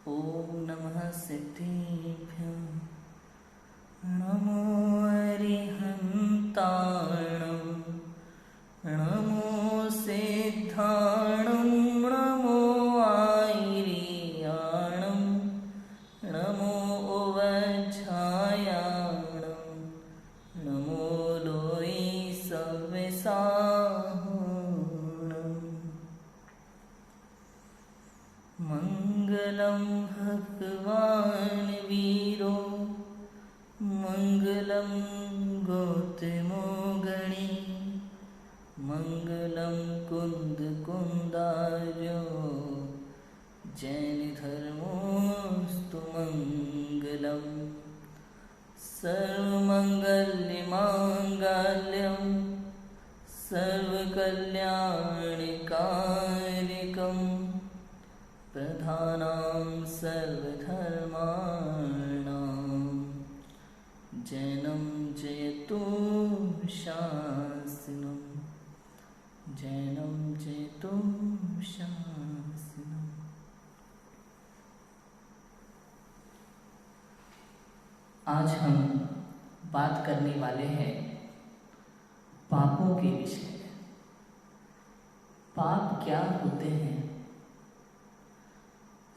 ॐ नमः सिद्धेभ्यो नमो अरिहन्ताणं नमो सिद्धाणं नमो आयर्याणं नमो उवज्झायाणं नमो लोई सव्यसाहुणम् मङ्गलं भगवान् वीरो मङ्गलं गौतमो गणे मङ्गलं कुन्दकुन्दार्यो जैनधर्मोऽस्तु मङ्गलम् सर्वमङ्गलमाङ्गल्यं सर्वकल्याणकारिकम् प्रधानां सर्वधर्माणां जैनं जयतु शासनं जैनं जयतु शासनम्। आज हम बात करने वाले हैं पापों के विषय में। पाप क्या होते हैं?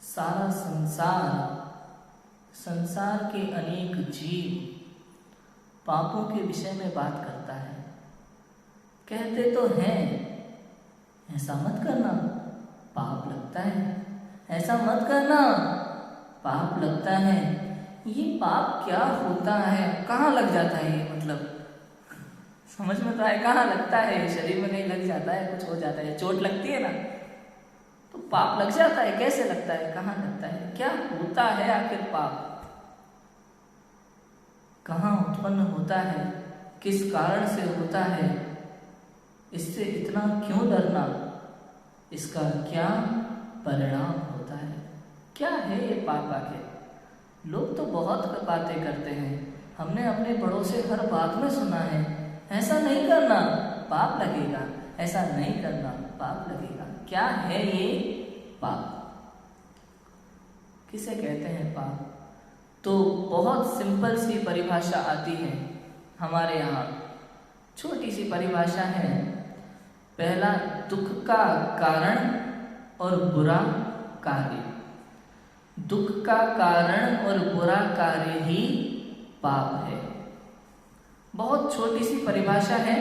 सारा संसार के अनेक जीव पापों के विषय में बात करता है। कहते तो हैं ऐसा मत करना पाप लगता है, ऐसा मत करना पाप लगता है। ये पाप क्या होता है, कहाँ लग जाता है? ये मतलब समझ में तो आए कहाँ लगता है? शरीर में नहीं लग जाता है, कुछ हो जाता है, चोट लगती है ना तो पाप लग जाता है। कैसे लगता है, कहाँ लगता है, क्या होता है आखिर पाप? कहाँ उत्पन्न होता है, किस कारण से होता है, इससे इतना क्यों डरना, इसका क्या परिणाम होता है, क्या है ये पाप आखिर? लोग तो बहुत बातें करते हैं, हमने अपने बड़ों से हर बात में सुना है ऐसा नहीं करना पाप लगेगा, ऐसा नहीं करना पाप लगेगा। क्या है ये पाप? किसे कहते हैं पाप? तो बहुत सिंपल सी परिभाषा आती है हमारे यहाँ, छोटी सी परिभाषा है। पहला, दुख का कारण और बुरा कार्य। दुख का कारण और बुरा कार्य ही पाप है। बहुत छोटी सी परिभाषा है,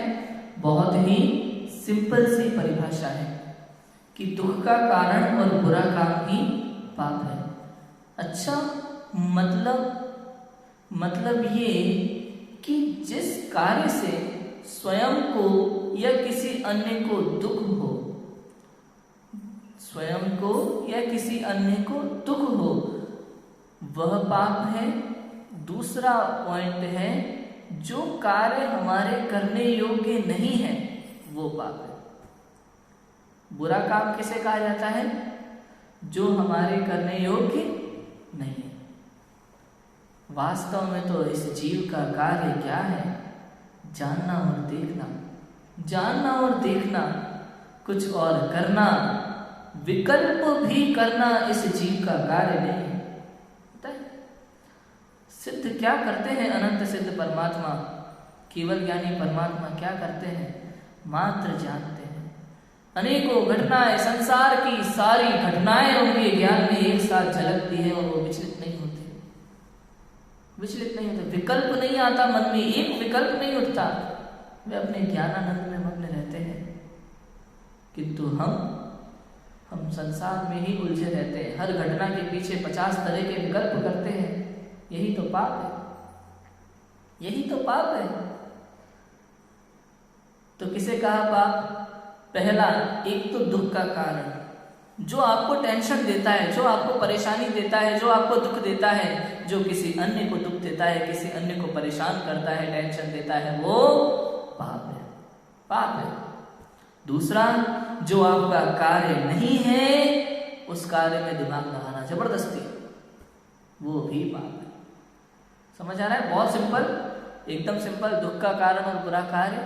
बहुत ही सिंपल सी परिभाषा है कि दुख का कारण और बुरा काम ही पाप है। अच्छा, मतलब ये कि जिस कार्य से स्वयं को या किसी अन्य को दुख हो, स्वयं को या किसी अन्य को दुख हो, वह पाप है। दूसरा पॉइंट है, जो कार्य हमारे करने योग्य नहीं है वो पाप है। बुरा काम किसे कहा जाता है? जो हमारे करने योग्य नहीं है। वास्तव में तो इस जीव का कार्य क्या है? जानना और देखना, जानना और देखना, कुछ और करना, विकल्प भी करना इस जीव का कार्य नहीं है। सिद्ध क्या करते हैं? अनंत सिद्ध परमात्मा, केवल ज्ञानी परमात्मा क्या करते हैं? मात्र जानते हैं। अनेकों घटनाएं, संसार की सारी घटनाएं उनके ज्ञान में एक साथ झलकती है और वो विचलित नहीं होते, विचलित नहीं होते। विकल्प नहीं आता मन में, एक विकल्प नहीं उठता। वे अपने ज्ञानानंद में मग्न रहते हैं। किंतु हम संसार में ही उलझे रहते हैं। हर घटना के पीछे 50 तरह के विकल्प करते हैं। यही तो पाप है, यही तो पाप है। तो किसे कहा पाप? पहला, एक तो दुख का कारण, जो आपको टेंशन देता है, जो आपको परेशानी देता है, जो आपको दुख देता है, जो किसी अन्य को दुख देता है, किसी अन्य को परेशान करता है, टेंशन देता है, वो पाप है, पाप है। दूसरा, जो आपका कार्य नहीं है उस कार्य में दिमाग लगाना जबरदस्ती, वो भी पाप है। समझ आ रहा है? बहुत सिंपल, एकदम सिंपल। दुख का कारण और बुरा कार्य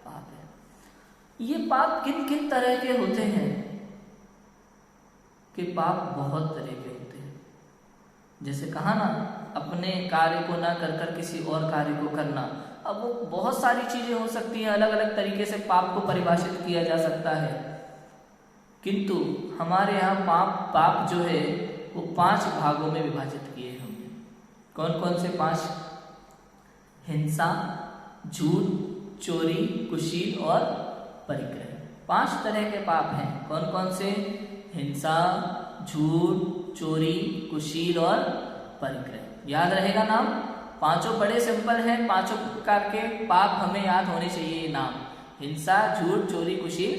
पाप है। ये पाप किन किन तरह के होते हैं? कि पाप बहुत तरह के होते हैं। जैसे कहा ना, अपने कार्य को ना कर कर किसी और कार्य को करना। अब वो बहुत सारी चीजें हो सकती हैं, अलग अलग तरीके से पाप को परिभाषित किया जा सकता है, किंतु हमारे यहाँ पाप जो है वो 5 भागों में विभाजित किए हैं हमने। कौन कौन से 5? हिंसा, झूठ, चोरी, कुशील और परिग्रह। 5 तरह के पाप हैं। कौन कौन से? हिंसा, झूठ, चोरी, कुशील और परिग्रह। याद रहेगा नाम? पांचों बड़े सिंपल हैं, पांचों प्रकार के पाप हमें याद होने चाहिए। ये नाम हिंसा, झूठ, चोरी, कुशील,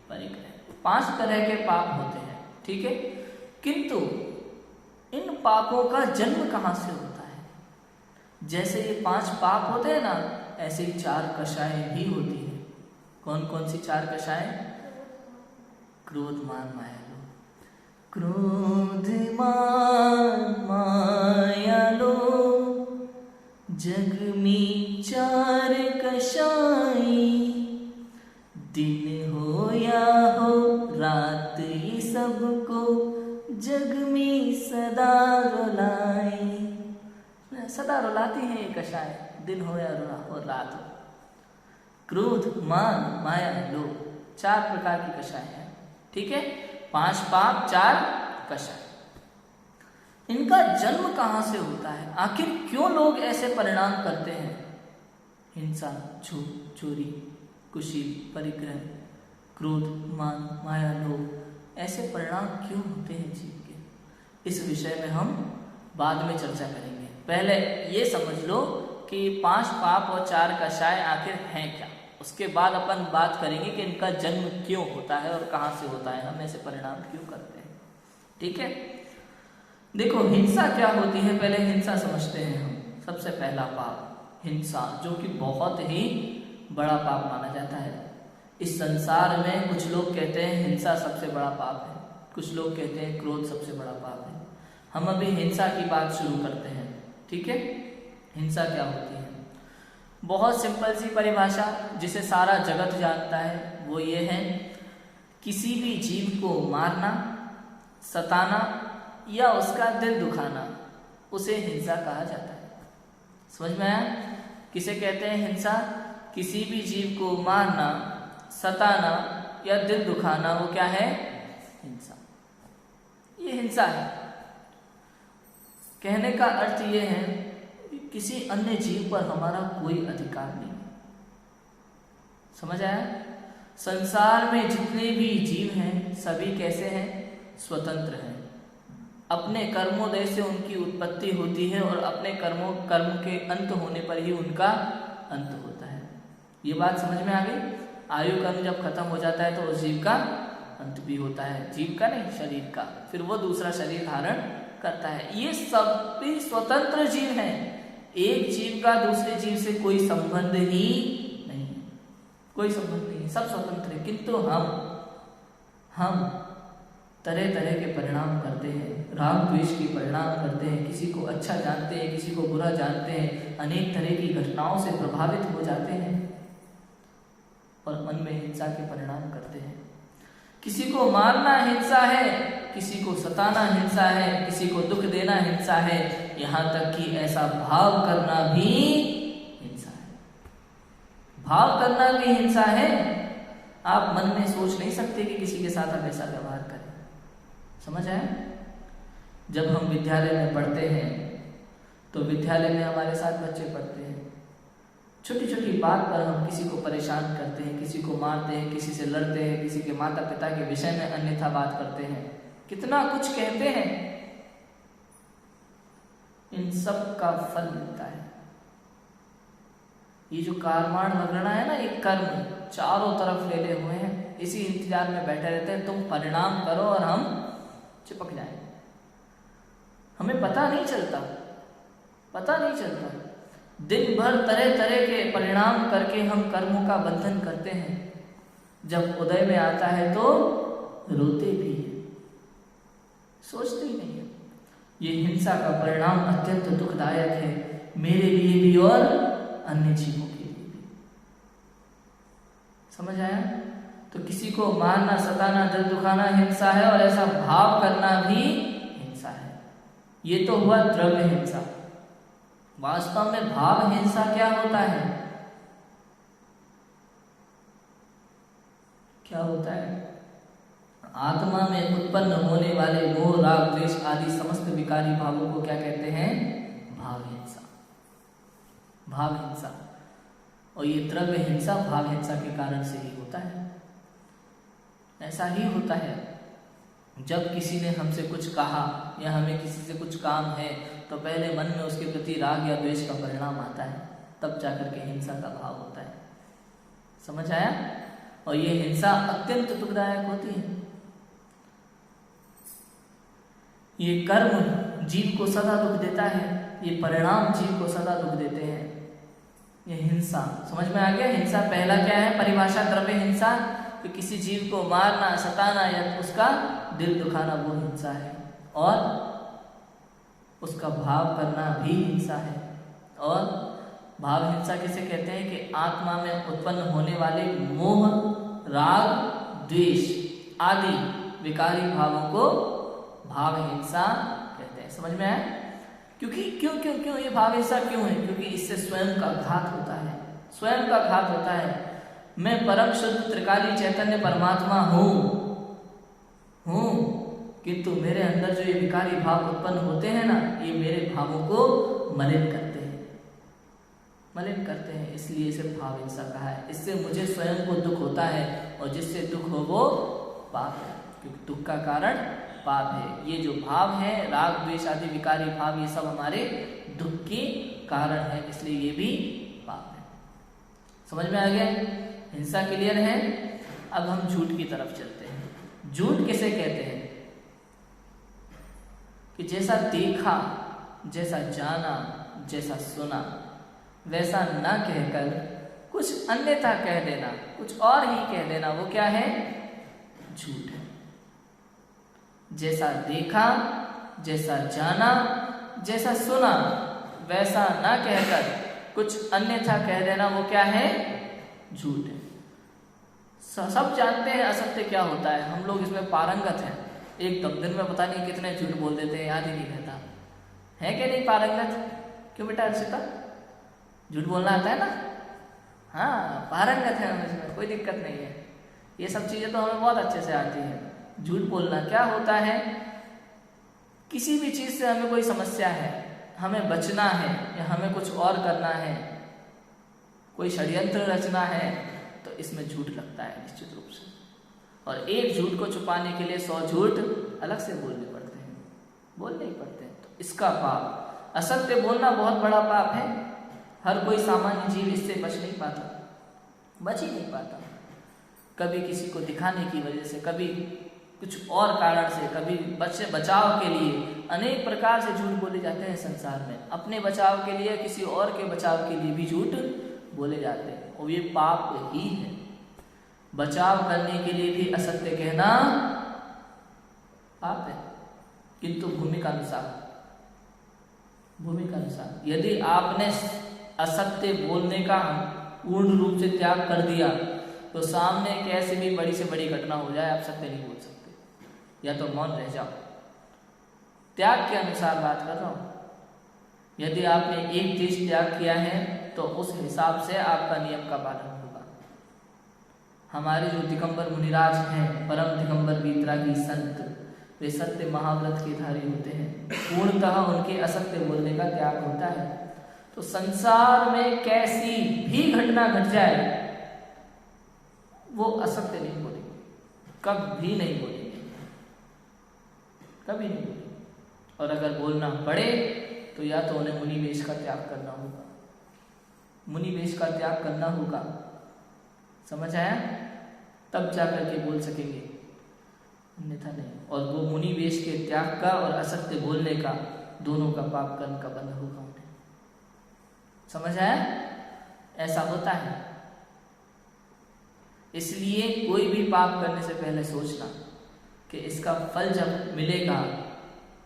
परिग्रह, 5 तरह के पाप होते हैं, ठीक है। किंतु इन पापों का जन्म कहाँ से होता है? जैसे ये 5 पाप होते हैं ना, ऐसे ही 4 कषाएं भी होती हैं। कौन कौन सी 4 कषाएं? क्रोध, मान, माया, लोभ। क्रोध, मान, माया, लोभ, जग में 4 कषाएं, दिन हो या हो रात ये सबको जग में सदा रुलाए। सदा रुलाती हैं ये कषाएं, दिन हो या रात हो। क्रोध, मान, माया, लोभ, 4 प्रकार की कषाएं हैं, ठीक है। 5 पाप, 4 कषाय। इनका जन्म कहां से होता है? आखिर क्यों लोग ऐसे परिणाम करते हैं? हिंसा, झूठ, चोरी, कुशील, परिग्रह, क्रोध, मान, माया, लोभ, ऐसे परिणाम क्यों होते हैं जीव के? इस विषय में हम बाद में चर्चा करेंगे। पहले ये समझ लो कि 5 पाप और 4 कषाय आखिर हैं क्या। उसके बाद अपन बात करेंगे कि इनका जन्म क्यों होता है और कहां से होता है, हम ऐसे परिणाम क्यों करते हैं, ठीक है। देखो, हिंसा क्या होती है, पहले हिंसा समझते हैं हम। सबसे पहला पाप हिंसा, जो कि बहुत ही बड़ा पाप माना जाता है। इस संसार में कुछ लोग कहते हैं हिंसा सबसे बड़ा पाप है, कुछ लोग कहते हैं क्रोध सबसे बड़ा पाप है। हम अभी हिंसा की बात शुरू करते हैं, ठीक है। हिंसा क्या होती है? बहुत सिंपल सी परिभाषा जिसे सारा जगत जानता है वो ये है, किसी भी जीव को मारना, सताना या उसका दिल दुखाना, उसे हिंसा कहा जाता है। समझ में आया? किसे कहते हैं हिंसा? किसी भी जीव को मारना, सताना या दिल दुखाना, वो क्या है? हिंसा। ये हिंसा है। कहने का अर्थ ये है किसी अन्य जीव पर हमारा कोई अधिकार नहीं। समझ आया? संसार में जितने भी जीव हैं सभी कैसे हैं? स्वतंत्र हैं। अपने कर्मोदय से उनकी उत्पत्ति होती है और अपने कर्म के अंत होने पर ही उनका अंत होता है। ये बात समझ में आ गई? आयु कर्म जब खत्म हो जाता है तो उस जीव का अंत भी होता है। जीव का नहीं, शरीर का। फिर वो दूसरा शरीर धारण करता है। ये सब भी स्वतंत्र जीव हैं। एक जीव का दूसरे जीव से कोई संबंध ही नहीं, कोई संबंध नहीं, सब स्वतंत्र है। किंतु हम तरह तरह के परिणाम करते हैं, राग द्वेष के परिणाम करते हैं, किसी को अच्छा जानते हैं, किसी को बुरा जानते हैं, अनेक तरह की घटनाओं से प्रभावित हो जाते हैं और मन में हिंसा के परिणाम करते हैं। किसी को मारना हिंसा है, किसी को सताना हिंसा है, किसी को दुख देना हिंसा है, यहाँ तक कि ऐसा भाव करना भी हिंसा है। भाव करना भी हिंसा है। आप मन में सोच नहीं सकते कि किसी के साथ आप ऐसा व्यवहार करें। समझ आया? जब हम विद्यालय में पढ़ते हैं तो विद्यालय में हमारे साथ बच्चे पढ़ते हैं, छोटी छोटी बात पर हम किसी को परेशान करते हैं, किसी को मारते हैं, किसी से लड़ते हैं, किसी के माता पिता के विषय में अन्यथा बात करते हैं, कितना कुछ कहते हैं। इन सब का फल मिलता है। ये जो कर्माण वगरणा है ना, ये कर्म चारों तरफ फैले हुए हैं, इसी इंतजार में बैठे रहते हैं तुम परिणाम करो और हम चिपक जाए। हमें पता नहीं चलता, पता नहीं चलता। दिन भर तरह तरह के परिणाम करके हम कर्मों का बंधन करते हैं। जब उदय में आता है तो रोते भी हैं, सोचते ही नहीं है। ये हिंसा का परिणाम अत्यंत दुखदायक है, मेरे लिए भी और अन्य जीवों के लिए भी। समझ आया? तो किसी को मारना, सताना, दिल दुखाना हिंसा है और ऐसा भाव करना भी हिंसा है। ये तो हुआ द्रव्य हिंसा। वास्तव में भाव हिंसा क्या होता है? क्या होता है? आत्मा में उत्पन्न होने वाले मोह, राग, द्वेष आदि समस्त विकारी भावों को क्या कहते हैं? भाव हिंसा। भाव हिंसा। और ये द्रव्य हिंसा भाव हिंसा के कारण से ही होता है। ऐसा ही होता है, जब किसी ने हमसे कुछ कहा या हमें किसी से कुछ काम है तो पहले मन में उसके प्रति राग या द्वेष का परिणाम आता है, तब जाकर के हिंसा का भाव होता है। समझ आया? और ये हिंसा अत्यंत दुखदायक होती है। ये कर्म जीव को सदा दुख देता है, ये परिणाम जीव को सदा दुख देते हैं। ये हिंसा समझ में आ गया? हिंसा पहला क्या है? परिभाषा द्रव्य हिंसा, कि किसी जीव को मारना, सताना या उसका दिल दुखाना वो हिंसा है। और उसका भाव करना भी हिंसा है। और भाव हिंसा किसे कहते हैं? कि आत्मा में उत्पन्न होने वाले मोह, राग, द्वेष आदि विकारी भावों को भाव हिंसा कहते हैं। समझ में आया? क्योंकि क्यों ये भाव हिंसा क्यों है? क्योंकि इससे स्वयं का घात होता है। स्वयं का घात होता है। मैं परम शुद्ध त्रिकाली चैतन्य परमात्मा हूँ, किंतु मेरे अंदर जो ये विकारी भाव उत्पन्न होते हैं ना, ये मेरे भावों को मलिन करते हैं। इसलिए इसे भाव हिंसा कहा है। इससे मुझे स्वयं को दुख होता है, और जिससे दुख हो वो पाप है, क्योंकि दुख का कारण पाप है। ये जो भाव है, राग, द्वेष आदि विकारी भाव, ये सब हमारे दुख के कारण है, इसलिए ये भी पाप है। समझ में आ गया? हिंसा क्लियर है? अब हम झूठ की तरफ चलते हैं। झूठ किसे कहते हैं? कि जैसा देखा, जैसा जाना, जैसा सुना, वैसा ना कहकर कुछ अन्यथा कह देना, कुछ और ही कह देना, वो क्या है? झूठ है। जैसा देखा, जैसा जाना, जैसा सुना, वैसा ना कहकर कुछ अन्यथा कह देना, वो क्या है? झूठ है। सब जानते हैं असत्य क्या होता है, हम लोग इसमें पारंगत हैं। एक दम दिन में पता नहीं कितने झूठ बोल देते हैं, याद ही नहीं रहता है कि नहीं पारंगत? क्यों बेटा अर्षिता, झूठ बोलना आता है ना? हाँ, पारंगत है हम इसमें, कोई दिक्कत नहीं है। ये सब चीज़ें तो हमें बहुत अच्छे से आती है। झूठ बोलना क्या होता है? किसी भी चीज़ से हमें कोई समस्या है, हमें बचना है या हमें कुछ और करना है, कोई षड्यंत्र रचना है, तो इसमें झूठ लगता है निश्चित रूप से। और एक झूठ को छुपाने के लिए 100 झूठ अलग से बोलने पड़ते हैं। तो इसका पाप, असत्य बोलना बहुत बड़ा पाप है। हर कोई सामान्य जीव इससे बच ही नहीं पाता। कभी किसी को दिखाने की वजह से, कभी कुछ और कारण से, कभी बचाव के लिए अनेक प्रकार से झूठ बोले जाते हैं संसार में। अपने बचाव के लिए, किसी और के बचाव के लिए भी झूठ बोले जाते हैं, और ये पाप ही है। बचाव करने के लिए भी असत्य कहना पाप है, किंतु भूमिका अनुसार। यदि आपने असत्य बोलने का पूर्ण रूप से त्याग कर दिया, तो सामने कैसे भी बड़ी से बड़ी घटना हो जाए, आप सत्य नहीं बोल सकते, या तो मौन रह जाओ। त्याग के अनुसार बात कर रहा हूं। यदि आपने एक चीज त्याग किया है, तो उस हिसाब से आपका नियम का पालन होगा। हमारे जो दिगंबर मुनिराज हैं, परम दिगंबर वीतरागी संत, वे सत्य महाव्रत के धारी होते हैं। पूर्णतः उनके असत्य बोलने का त्याग होता है। तो संसार में कैसी भी घटना घट जाए, वो असत्य नहीं बोलेंगे, कभी नहीं बोलेंगे। और अगर बोलना पड़े तो या तो उन्हें मुनिवेश का त्याग करना होगा। समझ आया? तब जाकर के बोल सकेंगे, अन्यथा नहीं। और वो मुनिवेश के त्याग का और असत्य बोलने का, दोनों का पाप कर्म का बंध होगा उन्हें। समझ आया? ऐसा होता है। इसलिए कोई भी पाप करने से पहले सोचना कि इसका फल जब मिलेगा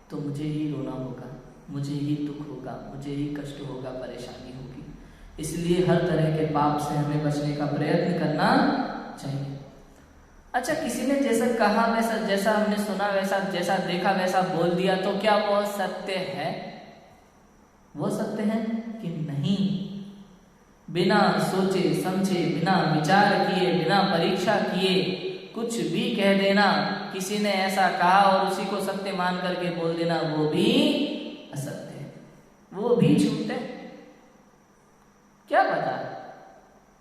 तो मुझे ही रोना होगा, मुझे ही दुख होगा, मुझे ही कष्ट होगा, परेशानी होगी। इसलिए हर तरह के पाप से हमें बचने का प्रयत्न करना चाहिए। अच्छा, किसी ने जैसा कहा वैसा, जैसा हमने सुना वैसा, जैसा देखा वैसा बोल दिया, तो क्या वो सत्य है? वो सत्य है कि नहीं? बिना सोचे समझे, बिना विचार किए, बिना परीक्षा किए कुछ भी कह देना, किसी ने ऐसा कहा और उसी को सत्य मान करके बोल देना, वो भी असत्य है, वो भी झूठ है। क्या पता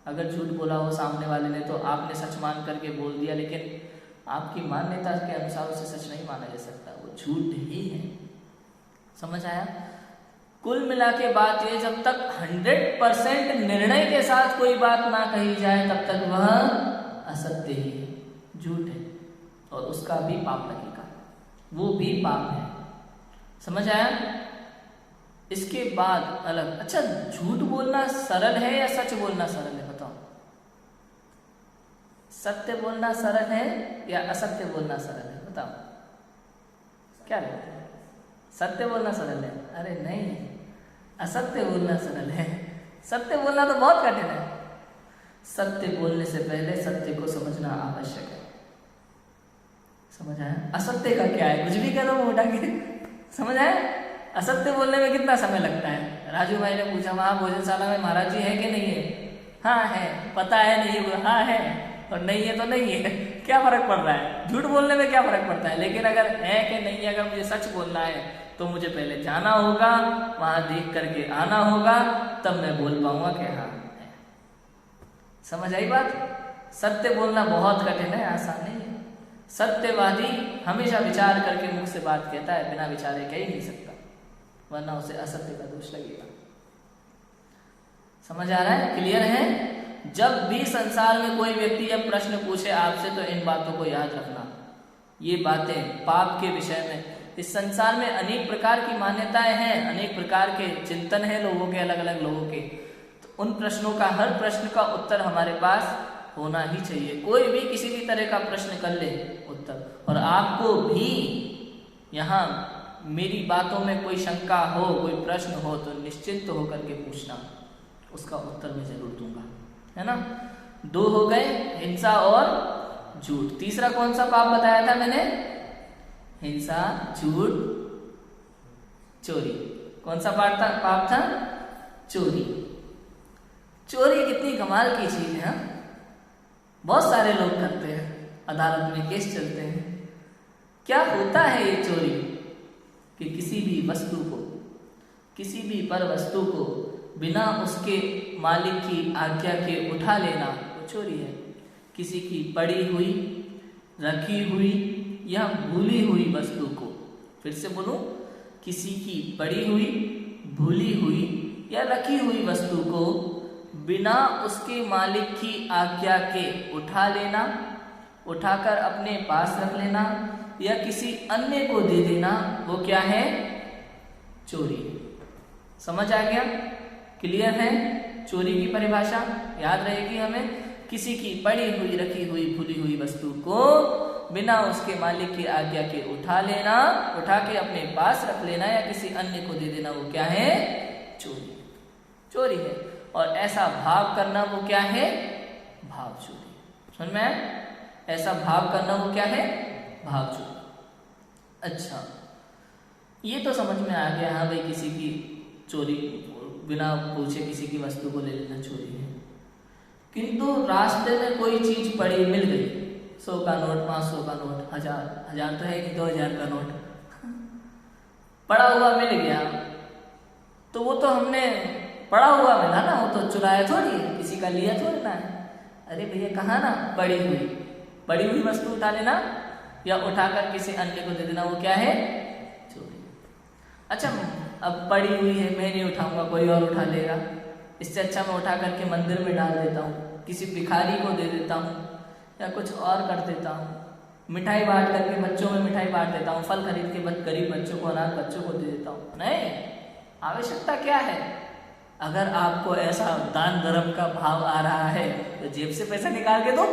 अगर झूठ बोला हो सामने वाले ने तो आपने सच मान करके बोल दिया, लेकिन आपकी मान्यता के अनुसार उसे सच नहीं माना जा सकता, वो झूठ ही है। समझ आया? कुल मिला के बात ये, जब तक 100% निर्णय के साथ कोई बात ना कही जाए तब तक वह असत्य ही है, झूठ है, और उसका भी पाप लगेगा, वो भी पाप है। समझ आया? इसके बाद अलग, अच्छा झूठ बोलना सरल है या सच बोलना सरल है? बताओ, सत्य बोलना सरल है या असत्य बोलना सरल है? बताओ क्या लगता है? सत्य बोलना सरल है? अरे नहीं, असत्य बोलना सरल है। सत्य बोलना तो बहुत कठिन है। सत्य बोलने से पहले सत्य को समझना आवश्यक है। समझ आया? असत्य का क्या है? कुछ भी कह दो मुंह उठा के। समझ आया? असत्य बोलने में कितना समय लगता है? राजू भाई ने पूछा वहां भोजनशाला में महाराज जी है कि नहीं है? हाँ है। पता है नहीं है? हाँ है। और नहीं है तो नहीं है। क्या फर्क पड़ रहा है? झूठ बोलने में क्या फर्क पड़ता है? लेकिन अगर है कि नहीं है, अगर मुझे सच बोलना है तो मुझे पहले जाना होगा, वहां देख करके आना होगा, तब मैं बोल पाऊंगा कि हाँ है। समझ आई बात? सत्य बोलना बहुत कठिन है, आसान नहीं है। सत्यवादी हमेशा विचार करके मुख से बात कहता है, बिना विचारे कह ही नहीं सकता, वरना उसे असत्य का दोष लगेगा। समझ आ रहा है? क्लियर है? जब भी संसार में कोई व्यक्ति जब प्रश्न पूछे आपसे, तो इन बातों को याद रखना। ये बातें पाप के विषय में, इस संसार में अनेक प्रकार की मान्यताएं हैं, अनेक प्रकार के चिंतन हैं लोगों के, अलग अलग लोगों के। तो उन प्रश्नों का, हर प्रश्न का उत्तर हमारे पास होना ही चाहिए। कोई भी किसी भी तरह का प्रश्न कर ले उत्तर, और आपको भी यहाँ मेरी बातों में कोई शंका हो, कोई प्रश्न हो, तो निश्चिंत होकर के पूछना, उसका उत्तर मैं जरूर दूंगा, है ना। 2 हो गए, हिंसा और झूठ। तीसरा कौन सा पाप बताया था मैंने? हिंसा, झूठ, चोरी। कौन सा पाप था? चोरी। चोरी कितनी कमाल की चीज है। बहुत सारे लोग करते हैं, अदालत में केस चलते हैं। क्या होता है ये चोरी? कि किसी भी वस्तु को, किसी भी पर वस्तु को बिना उसके मालिक की आज्ञा के उठा लेना, वो चोरी है। किसी की पड़ी हुई, रखी हुई या भूली हुई वस्तु को, फिर से बोलूं, किसी की पड़ी हुई, भूली हुई या रखी हुई वस्तु को बिना उसके मालिक की आज्ञा के उठा लेना, उठाकर अपने पास रख लेना या किसी अन्य को दे देना, वो क्या है? चोरी। समझ आ गया? क्लियर है? चोरी की परिभाषा याद रहेगी हमें। किसी की पड़ी हुई, रखी हुई, भूली हुई वस्तु को बिना उसके मालिक की आज्ञा के उठा लेना, उठा के अपने पास रख लेना या किसी अन्य को दे देना, वो क्या है? चोरी। चोरी है। और ऐसा भाव करना, वो क्या है? भाव चोरी। समझ में आया? ऐसा भाव करना, वो क्या है? भाव चोरी। अच्छा, ये तो समझ में आ गया, हाँ भाई किसी की चोरी, बिना पूछे किसी की वस्तु को ले लेना चोरी है। किंतु रास्ते में कोई चीज पड़ी मिल गई, 100 का नोट, 500 का नोट, 1000 तो है कि 2000 का नोट पड़ा हुआ मिल गया, तो वो तो हमने पड़ा हुआ मिला ना, वो तो चुराया थोड़ी है, किसी का लिया थोड़ी ना है। अरे भैया कहा ना, पड़ी हुई वस्तु उठा लेना या उठाकर किसी अन्य को दे देना, वो क्या है? चोरी। अच्छा, अब पड़ी हुई है, मैं नहीं उठाऊंगा, कोई और उठा लेगा, इससे अच्छा मैं उठा करके मंदिर में डाल देता हूँ, किसी भिखारी को दे देता हूँ या कुछ और कर देता हूँ, मिठाई बांट करके बच्चों में मिठाई बांट देता हूँ, फल खरीद के गरीब बच्चों को, अनाथ बच्चों को दे देता हूँ। नहीं, आवश्यकता क्या है? अगर आपको ऐसा दान धर्म का भाव आ रहा है तो जेब से पैसा निकाल के दो,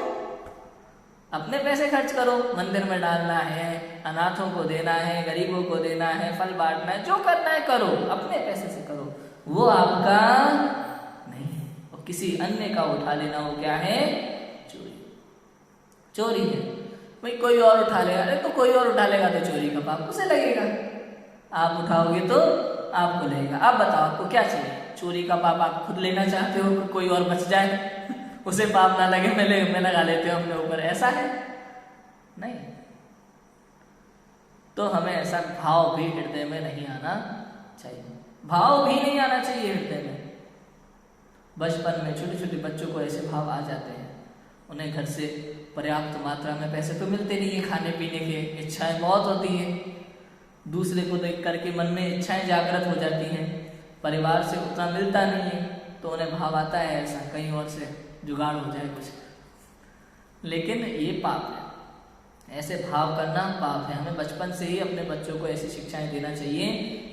अपने पैसे खर्च करो, मंदिर में डालना है, अनाथों को देना है, गरीबों को देना है, फल बांटना है, जो करना है करो, अपने पैसे से करो, वो आपका नहीं है। और किसी अन्य का उठा लेना, वो क्या है? चोरी। चोरी है, भाई कोई और उठा लेगा, अरे तो कोई और उठा लेगा तो चोरी का पाप उसे लगेगा, आप उठाओगे तो आपको लगेगा। आप बताओ आपको क्या चाहिए? चोरी का पाप आप खुद लेना चाहते हो कि कोई और बच जाए उसे पाप ना लगे, मैं लगा लेते हो अपने ऊपर, ऐसा है? नहीं। तो हमें ऐसा भाव भी हृदय में नहीं आना चाहिए, भाव भी नहीं आना चाहिए हृदय में। बचपन में छोटे छोटे बच्चों को ऐसे भाव आ जाते हैं, उन्हें घर से पर्याप्त मात्रा में पैसे तो मिलते नहीं है, खाने पीने के इच्छाएं बहुत होती हैं, दूसरे को देख करके मन में इच्छाएं जागृत हो जाती हैं, परिवार से उतना मिलता नहीं है तो उन्हें भाव आता है ऐसा कहीं और से जुगाड़ हो जाए कुछ, लेकिन ये पाप है, ऐसे भाव करना पाप है। हमें बचपन से ही अपने बच्चों को ऐसी शिक्षाएं देना चाहिए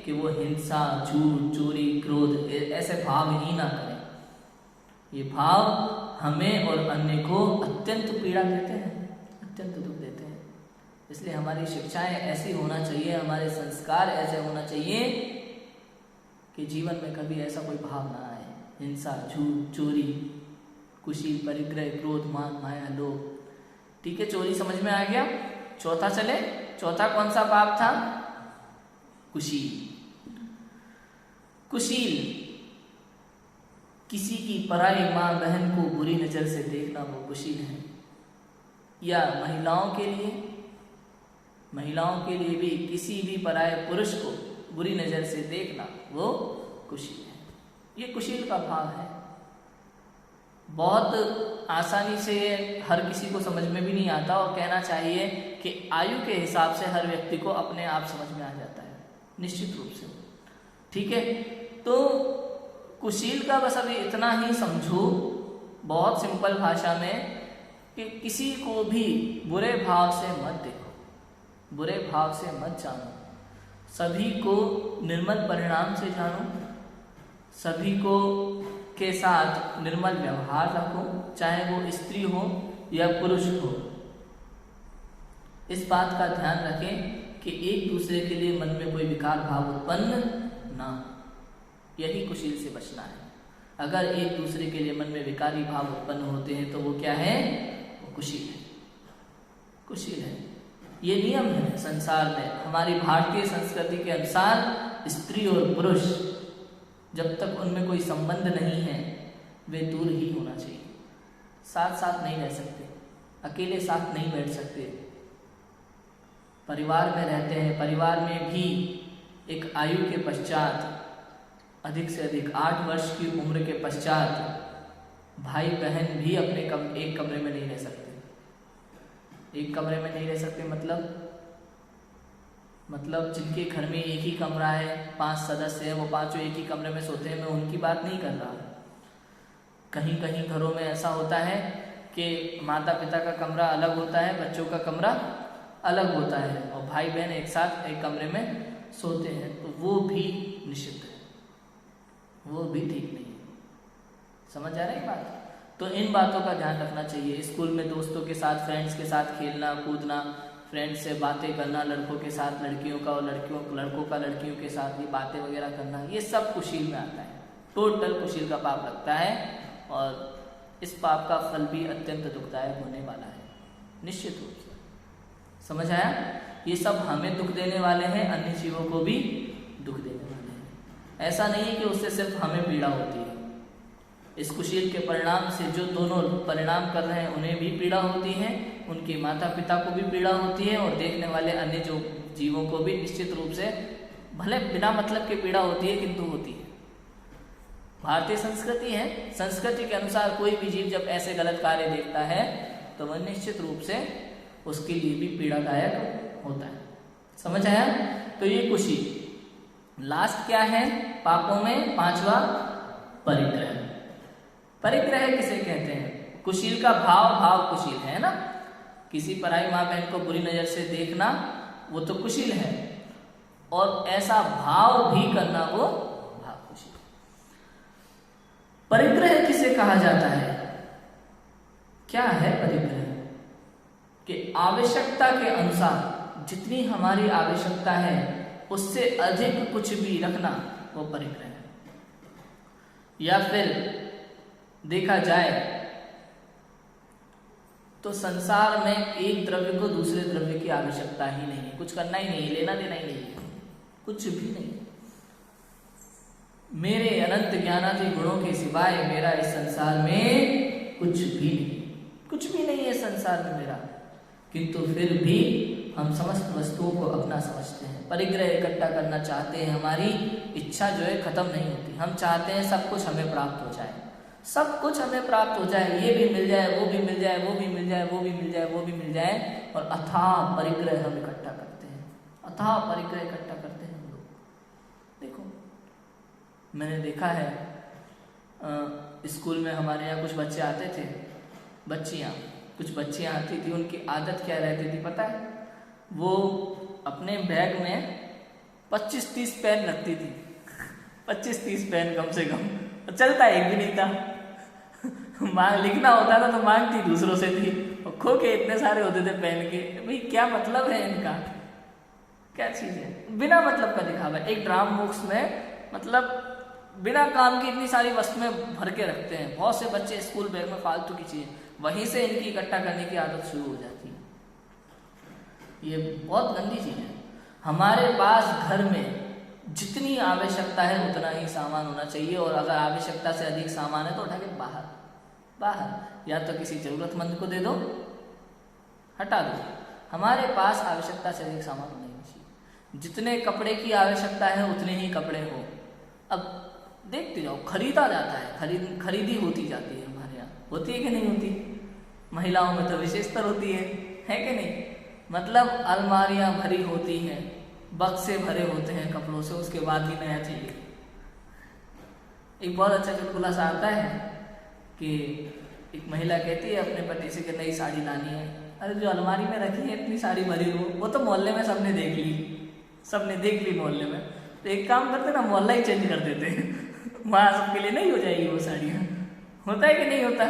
कि वो हिंसा, झूठ, चोरी, क्रोध ऐसे भाव ही ना करें। ये भाव हमें और अन्य को अत्यंत पीड़ा देते हैं, अत्यंत दुख देते हैं। इसलिए हमारी शिक्षाएं ऐसी होना चाहिए, हमारे संस्कार ऐसे होना चाहिए कि जीवन में कभी ऐसा कोई भाव ना आए, हिंसा, झूठ, चोरी, कुशील, परिग्रह, क्रोध, मान, माया, लोभ। ठीक है, चोरी समझ में आ गया। चौथा चले, चौथा कौन सा पाप था? कुशील। कुशील किसी की पराई माँ बहन को बुरी नजर से देखना, वो कुशील है। या महिलाओं के लिए भी किसी भी पराये पुरुष को बुरी नजर से देखना, वो कुशील है। ये कुशील का भाव है। बहुत आसानी से हर किसी को समझ में भी नहीं आता, और कहना चाहिए कि आयु के हिसाब से हर व्यक्ति को अपने आप समझ में आ जाता है, निश्चित रूप से। ठीक है, तो कुशील का बस अभी इतना ही समझो, बहुत सिंपल भाषा में, कि किसी को भी बुरे भाव से मत देखो, बुरे भाव से मत जानो, सभी को निर्मल परिणाम से जानो, सभी को के साथ निर्मल व्यवहार रखो, चाहे वो स्त्री हो या पुरुष हो। इस बात का ध्यान रखें कि एक दूसरे के लिए मन में कोई विकार भाव उत्पन्न ना हो, यही कुशील से बचना है। अगर एक दूसरे के लिए मन में विकारी भाव उत्पन्न होते हैं तो वो क्या है? वो कुशील है, कुशील है। ये नियम है संसार में। हमारी भारतीय संस्कृति के अनुसार स्त्री और पुरुष जब तक उनमें कोई संबंध नहीं है वे दूर ही होना चाहिए, साथ साथ नहीं रह सकते, अकेले साथ नहीं बैठ सकते। परिवार में रहते हैं, परिवार में भी एक आयु के पश्चात, अधिक से अधिक 8 वर्ष की उम्र के पश्चात भाई बहन भी अपने एक कमरे में नहीं रह सकते। एक कमरे में नहीं रह सकते मतलब जिनके घर में एक ही कमरा है, 5 सदस्य हैं, वो पांचों एक ही कमरे में सोते हैं, मैं उनकी बात नहीं कर रहा। कहीं कहीं घरों में ऐसा होता है कि माता पिता का कमरा अलग होता है, बच्चों का कमरा अलग होता है, और भाई बहन एक साथ एक कमरे में सोते हैं, तो वो भी निषिद्ध है, वो भी ठीक नहीं है। समझ आ रही है बात? तो इन बातों का ध्यान रखना चाहिए। स्कूल में दोस्तों के साथ, फ्रेंड्स के साथ खेलना कूदना, फ्रेंड्स से बातें करना, लड़कों के साथ लड़कियों का, और लड़कों का लड़कियों के साथ ये बातें वगैरह करना, ये सब कुशील में आता है। टोटल कुशील का पाप लगता है, और इस पाप का फल भी अत्यंत दुखदायक होने वाला है, निश्चित रूप से। समझ आया? ये सब हमें दुख देने वाले हैं, अन्य जीवों को भी दुख देने वाले हैं। ऐसा नहीं है कि उससे सिर्फ हमें पीड़ा होती है। इस कुशील के परिणाम से जो दोनों परिणाम कर रहे हैं उन्हें भी पीड़ा होती है, उनके माता पिता को भी पीड़ा होती है, और देखने वाले अन्य जो जीवों को भी निश्चित रूप से, भले बिना मतलब के पीड़ा होती है, किंतु होती है। भारतीय संस्कृति है, संस्कृति के अनुसार कोई भी जीव जब ऐसे गलत कार्य देखता है तो वह निश्चित रूप से उसके लिए भी पीड़ादायक होता है। समझ आया? तो ये कुशील। लास्ट क्या है पापों में? 5वां परिग्रह। परिग्रह किसे कहते हैं? कुशील का भाव कुशील है ना, किसी पराई माँ बहन को बुरी नजर से देखना वो तो कुशील है, और ऐसा भाव भी करना वो भाव कुशील। परिग्रह किसे कहा जाता है? क्या है परिग्रह? कि आवश्यकता के अनुसार जितनी हमारी आवश्यकता है उससे अधिक कुछ भी रखना वो परिग्रह है। या फिर देखा जाए तो संसार में एक द्रव्य को दूसरे द्रव्य की आवश्यकता ही नहीं है, कुछ करना ही नहीं है, लेना देना ही नहीं है, कुछ भी नहीं। मेरे अनंत ज्ञानादि गुणों के सिवाय मेरा इस संसार में कुछ भी नहीं, कुछ भी नहीं है संसार में मेरा। किंतु फिर भी हम समस्त वस्तुओं को अपना समझते हैं, परिग्रह इकट्ठा करना चाहते हैं, हमारी इच्छा जो है खत्म नहीं होती। हम चाहते हैं सब कुछ हमें प्राप्त हो जाए, सब कुछ हमें प्राप्त हो जाए, ये भी मिल जाए, वो भी मिल जाए, वो भी मिल जाए, वो भी मिल जाए, वो भी मिल जाए, और अथाह परिग्रह हम इकट्ठा करते हैं, अथाह परिग्रह इकट्ठा करते हैं हम लोग। देखो मैंने देखा है स्कूल में हमारे यहाँ कुछ बच्चे आते थे, कुछ बच्चियाँ आती थी, उनकी आदत क्या रहती थी पता है? वो अपने बैग में 25-30 पेन रखती थी, 25-30 पेन कम से कम, चलता एक भी नहीं था। मांग लिखना होता था तो मांगती दूसरों से थी, और खो के इतने सारे होते थे पेन के। भाई क्या मतलब है इनका, क्या चीज़ है, बिना मतलब का दिखावा। एक ड्राम बॉक्स में मतलब बिना काम की इतनी सारी वस्तुएं भर के रखते हैं। बहुत से बच्चे स्कूल बैग में फालतू की चीज़ें, वहीं से इनकी इकट्ठा करने की आदत शुरू हो जाती है। ये बहुत गंदी चीज़ है। हमारे पास घर में जितनी आवश्यकता है उतना ही सामान होना चाहिए, और अगर आवश्यकता से अधिक सामान है तो उठा के बाहर या तो किसी जरूरतमंद को दे दो, हटा दो। हमारे पास आवश्यकता से अधिक सामान होना ही चाहिए। जितने कपड़े की आवश्यकता है उतने ही कपड़े हो। अब देखते जाओ, खरीदा जाता है, खरीदी होती जाती है। हमारे यहाँ होती है कि नहीं होती? महिलाओं में तो विशेषतर होती है कि नहीं? मतलब अलमारियां भरी होती हैं, बक्से भरे होते हैं कपड़ों से, उसके बाद ही नया चाहिए। एक बहुत अच्छा चुटकुला सा आता है कि एक महिला कहती है अपने पति से कि नई साड़ी लानी है। अरे जो अलमारी में रखी है इतनी साड़ी भरी हो, वो तो मोहल्ले में सबने देख ली मोहल्ले में। तो एक काम करते ना, मोहल्ला ही चेंज कर देते हैं, वहाँ सबके लिए नहीं हो जाएगी वो साड़ियाँ। होता है कि नहीं होता?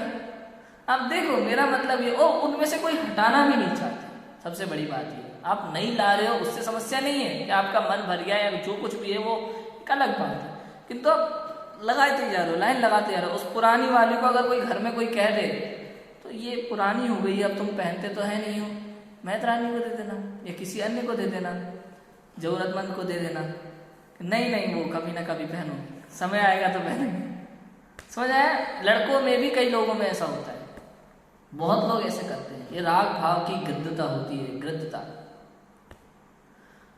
अब देखो मेरा मतलब ये, उनमें से कोई हटाना भी नहीं चाहते। सबसे बड़ी बात ये, आप नहीं ला रहे हो उससे समस्या नहीं है कि आपका मन भर गया या जो कुछ भी है वो एक अलग बात है, किंतु आप लगाते जा रहे हो, लाइन लगाते जा रहे हो। उस पुरानी वाली को अगर कोई घर में कोई कह दे तो ये पुरानी हो गई, अब तुम पहनते तो है नहीं हो, मेहतरानी को दे देना या किसी अन्य को दे देना, जरूरतमंद को दे देना। नहीं वो कभी ना कभी पहनो, समय आएगा तो पहनेंगे। समझ आया? लड़कों में भी कई लोगों में ऐसा होता है, बहुत लोग ऐसे करते हैं। ये राग भाव की गृद्धता होती है, गृद्धता।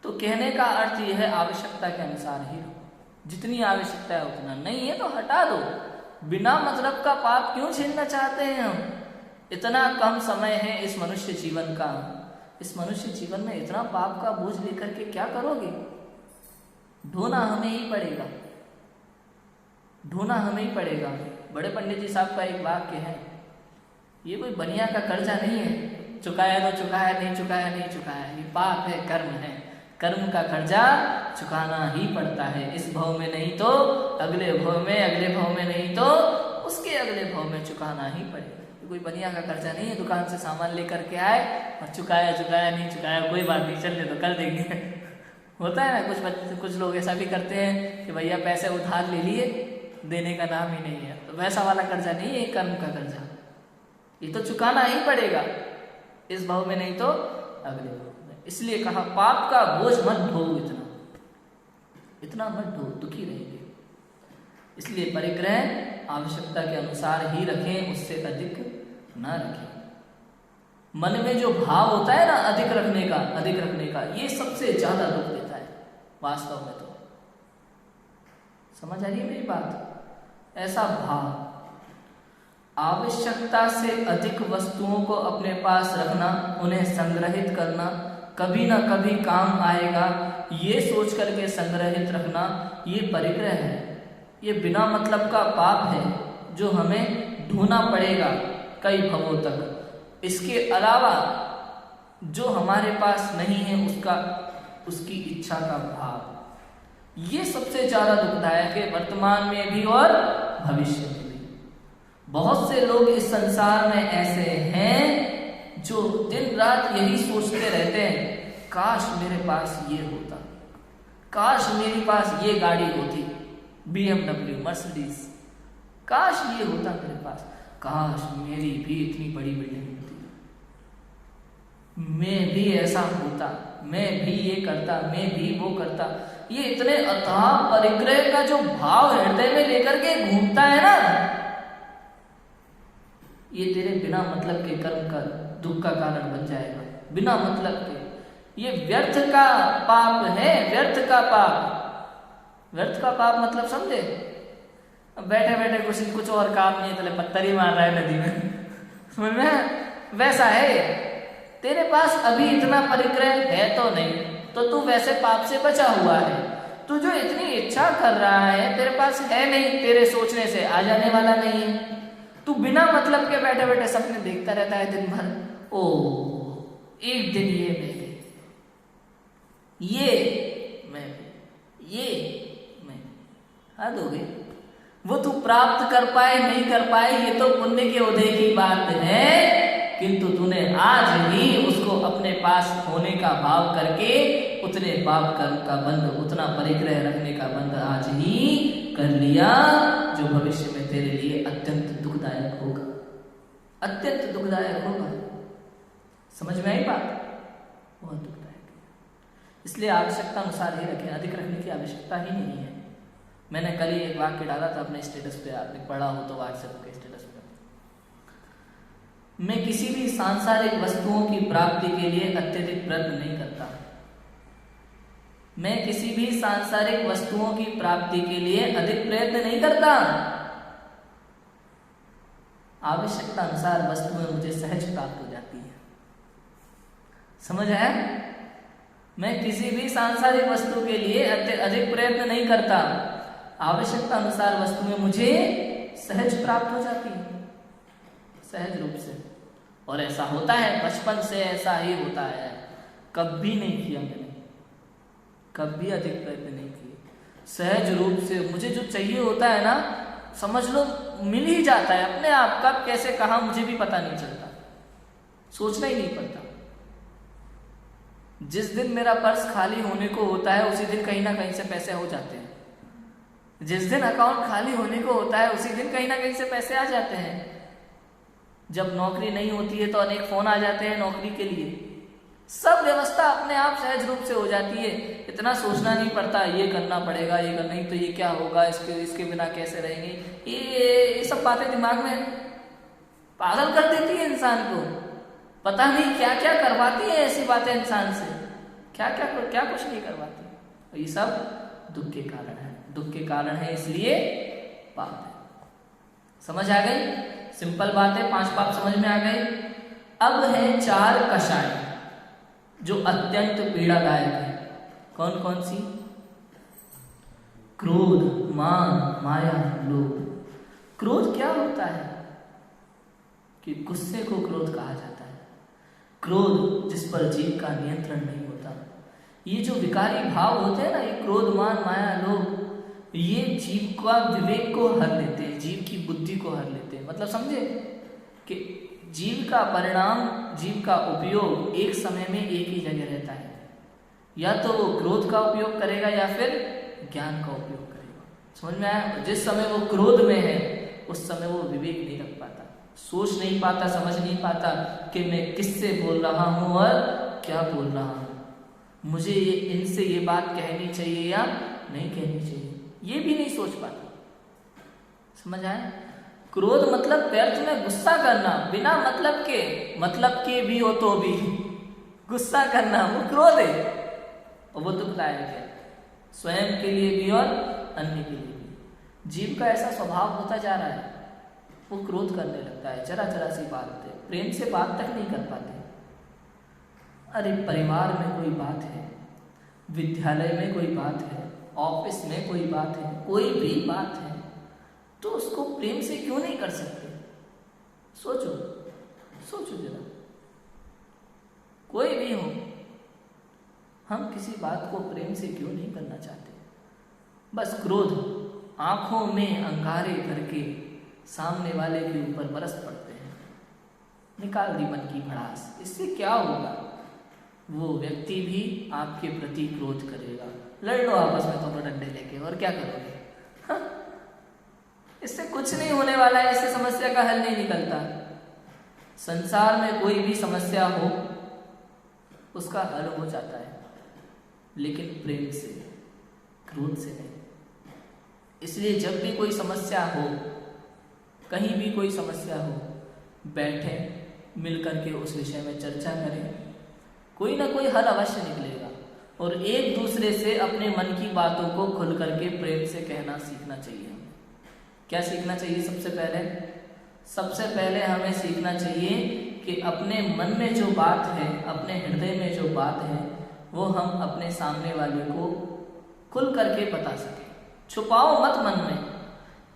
तो कहने का अर्थ यह है आवश्यकता के अनुसार ही रहो, जितनी आवश्यकता है उतना, नहीं है तो हटा दो। बिना मतलब का पाप क्यों झेलना चाहते हैं हम? इतना कम समय है इस मनुष्य जीवन का, इस मनुष्य जीवन में इतना पाप का बोझ लेकर के क्या करोगे? ढोना हमें ही पड़ेगा, ढोना हमें ही पड़ेगा। बड़े पंडित जी साहब का एक वाक्य है, ये कोई बनिया का कर्जा नहीं है, चुकाया तो चुकाया, नहीं चुकाया नहीं चुकाया। ये पाप है, कर्म है, कर्म का कर्जा चुकाना ही पड़ता है। इस भव में नहीं तो अगले भव में, अगले भव में नहीं तो उसके अगले भव में चुकाना ही पड़ेगा। कोई बनिया का कर्जा नहीं है, दुकान से सामान लेकर के आए और चुकाया नहीं चुकाया, कोई बात नहीं, चलने तो कल देंगे। होता है ना, कुछ लोग ऐसा भी करते हैं कि भैया पैसे उधार ले लिए, देने का नाम ही नहीं है। तो वैसा वाला कर्जा नहीं है, कर्म का कर्जा, ये तो चुकाना ही पड़ेगा, इस भाव में नहीं तो अगले भाव में। इसलिए कहा पाप का बोझ मत ढो, इतना मत ढो, दुखी रहेंगे। इसलिए परिग्रह आवश्यकता के अनुसार ही रखें, उससे अधिक ना रखें। मन में जो भाव होता है ना अधिक रखने का, ये सबसे ज्यादा दुख देता है वास्तव में। तो समझ आ रही है मेरी बात? ऐसा भाव, आवश्यकता से अधिक वस्तुओं को अपने पास रखना, उन्हें संग्रहित करना, कभी ना कभी काम आएगा, ये सोच करके संग्रहित रखना, ये परिग्रह है। ये बिना मतलब का पाप है जो हमें ढूंढना पड़ेगा कई भवों तक। इसके अलावा जो हमारे पास नहीं है उसकी इच्छा का भाव, ये सबसे ज्यादा दुखदायक है, वर्तमान में भी और भविष्य में भी। बहुत से लोग इस संसार में ऐसे हैं जो दिन रात यही सोचते रहते हैं, काश मेरे पास ये होता, काश मेरे पास ये गाड़ी होती, BMW, मर्सिडीज, काश ये होता मेरे पास, काश मेरी भी इतनी बड़ी बिल्डिंग होती। मैं भी ऐसा होता, मैं भी ये करता, मैं भी वो करता। ये इतने अथाह परिग्रह का जो भाव हृदय में लेकर के घूमता है ना, ये तेरे बिना मतलब के कर्म का दुख का कारण बन जाएगा। बिना मतलब के ये व्यर्थ का पाप है, व्यर्थ का पाप। व्यर्थ का पाप मतलब समझे? अब बैठे बैठे कुछ और काम नहीं है, तले पत्थर ही मार रहा है नदी में समझ में? वैसा है। तेरे पास अभी इतना परिग्रह है तो नहीं, तो तू वैसे पाप से बचा हुआ है। तू जो इतनी इच्छा कर रहा है तेरे पास है नहीं, तेरे सोचने से आ जाने वाला नहीं है। तू बिना मतलब के बैठे बैठे सपने देखता रहता है दिन भर। ओ एक दिन ये मैं, ये मैं, ये मैं, हद हो गई। वो तू प्राप्त कर पाए नहीं कर पाए ये तो पुण्य के उदय की बात है, किंतु तूने आज ही उसको अपने पास होने का भाव करके उतने पाप कर्म का बंध, उतना परिग्रह रखने का बंध आज ही कर लिया, जो भविष्य में तेरे लिए अत्यंत दुखदायक होगा, अत्यंत दुखदायक होगा। समझ में आई बात? बहुत दुखदायक है। इसलिए आवश्यकता अनुसार ही रखें, अधिक रखने की आवश्यकता ही नहीं है। मैंने कल ही एक वाक्य डाला था अपने स्टेटस पे, आपने पढ़ा हो तो व्हाट्सएप के स्टेटस पे। मैं किसी भी सांसारिक वस्तुओं की प्राप्ति के लिए अत्यधिक प्रयत्न नहीं करता। मैं किसी भी सांसारिक वस्तुओं की प्राप्ति के लिए अधिक प्रयत्न नहीं करता। आवश्यकता अनुसार वस्तुएं मुझे सहज प्राप्त हो जाती है। समझ है? मैं किसी भी सांसारिक वस्तु के लिए अधिक प्रयत्न नहीं करता। आवश्यकता अनुसार वस्तुएं मुझे सहज प्राप्त हो जाती है, सहज रूप से। और ऐसा होता है, बचपन से ऐसा ही होता है। कभी नहीं किया मैंने, कभी अधिक प्रयत्न नहीं किए। सहज रूप से मुझे जो चाहिए होता है ना, समझ लो मिल ही जाता है अपने आप। कब कैसे कहा मुझे भी पता नहीं चलता, सोचना ही नहीं पड़ता। जिस दिन मेरा पर्स खाली होने को होता है उसी दिन कहीं ना कहीं से पैसे हो जाते हैं। जिस दिन अकाउंट खाली होने को होता है उसी दिन कहीं ना कहीं से पैसे आ जाते हैं। जब नौकरी नहीं होती है तो अनेक फोन आ जाते हैं नौकरी के लिए। सब व्यवस्था अपने आप सहज रूप से हो जाती है। इतना सोचना नहीं पड़ता ये करना पड़ेगा, ये करना, नहीं तो ये क्या होगा, इसके बिना कैसे रहेंगे। ये सब बातें दिमाग में पागल कर देती है इंसान को। पता नहीं क्या क्या करवाती है ऐसी बातें इंसान से, क्या कुछ नहीं करवाती। और ये सब दुख के कारण है, दुख के कारण है, इसलिए पाप है। समझ आ गई? सिंपल बात है, 5 पाप समझ में आ गए। अब है 4 कषाय जो अत्यंत पीड़ादायक है। कौन कौन सी? क्रोध, मान, माया, लोभ। क्रोध क्या होता है? कि गुस्से को क्रोध कहा जाता है। क्रोध जिस पर जीव का नियंत्रण नहीं होता। ये जो विकारी भाव होते हैं ना, ये क्रोध, मान, माया, लोभ, ये जीव का विवेक को हर लेते हैं, जीव की बुद्धि को हर लेते हैं। मतलब समझे कि जीव का परिणाम, जीव का उपयोग एक समय में एक ही जगह रहता है। या तो वो क्रोध का उपयोग करेगा या फिर ज्ञान का उपयोग करेगा। समझ में आया? जिस समय वो क्रोध में है उस समय वो विवेक नहीं रख पाता, सोच नहीं पाता, समझ नहीं पाता कि मैं किससे बोल रहा हूं और क्या बोल रहा हूं, मुझे इनसे ये बात कहनी चाहिए या नहीं कहनी चाहिए, ये भी नहीं सोच पाता। समझ आया? क्रोध मतलब व्यर्थ में गुस्सा करना, बिना मतलब के भी हो तो भी गुस्सा करना, वो क्रोध है। और वो दुखदायक है, स्वयं के लिए भी और अन्य के लिए भी। जीव का ऐसा स्वभाव होता जा रहा है, वो क्रोध करने लगता है। जरा जरा सी बात है, प्रेम से बात तक नहीं कर पाते। अरे परिवार में कोई बात है, विद्यालय में कोई बात है, ऑफिस में कोई बात है, कोई भी बात है, तो उसको प्रेम से क्यों नहीं कर सकते? सोचो जरा। कोई भी हो, हम किसी बात को प्रेम से क्यों नहीं करना चाहते? बस क्रोध आंखों में अंगारे करके सामने वाले के ऊपर बरस पड़ते हैं। निकाल दी मन की भड़ास। इससे क्या होगा? वो व्यक्ति भी आपके प्रति क्रोध करेगा। लड़ लो आपस में दोनों डंडे लेके, और क्या करोगे? हाँ? इससे कुछ नहीं होने वाला है, इससे समस्या का हल नहीं निकलता। संसार में कोई भी समस्या हो, उसका हल हो जाता है, लेकिन प्रेम से, क्रोध से नहीं। इसलिए जब भी कोई समस्या हो, कहीं भी कोई समस्या हो, बैठे मिल करके उस विषय में चर्चा करें, कोई ना कोई हल अवश्य निकलेगा। और एक दूसरे से अपने मन की बातों को खुल करके प्रेम से कहना सीखना चाहिए। क्या सीखना चाहिए? सबसे पहले हमें सीखना चाहिए कि अपने मन में जो बात है, अपने हृदय में जो बात है, वो हम अपने सामने वाले को खुल करके बता सकें। छुपाओ मत मन में।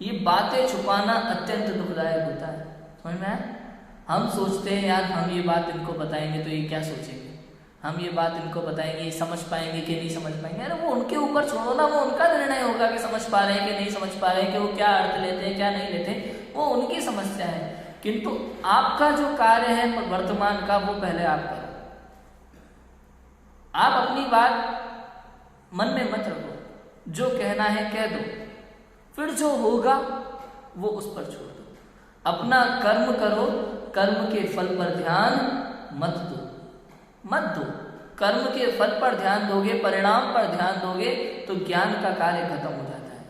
ये बातें छुपाना अत्यंत दुखदायक होता है, समझ में आया? हम सोचते हैं यार हम ये बात इनको बताएंगे तो ये क्या सोचेंगे, हम ये बात इनको बताएंगे ये समझ पाएंगे कि नहीं समझ पाएंगे। अरे वो उनके ऊपर छोड़ो ना, वो उनका निर्णय होगा कि समझ पा रहे हैं कि नहीं समझ पा रहे हैं, कि वो क्या अर्थ लेते हैं क्या नहीं लेते, वो उनकी समस्या है। किंतु आपका जो कार्य है वर्तमान का, वो पहले आप करो। आप अपनी बात मन में मत रखो, जो कहना है कह दो, फिर जो होगा वो उस पर छोड़ दो। अपना कर्म करो, कर्म के फल पर ध्यान मत दो। कर्म के फल पर ध्यान दोगे, परिणाम पर ध्यान दोगे तो ज्ञान का कार्य खत्म हो जाता है।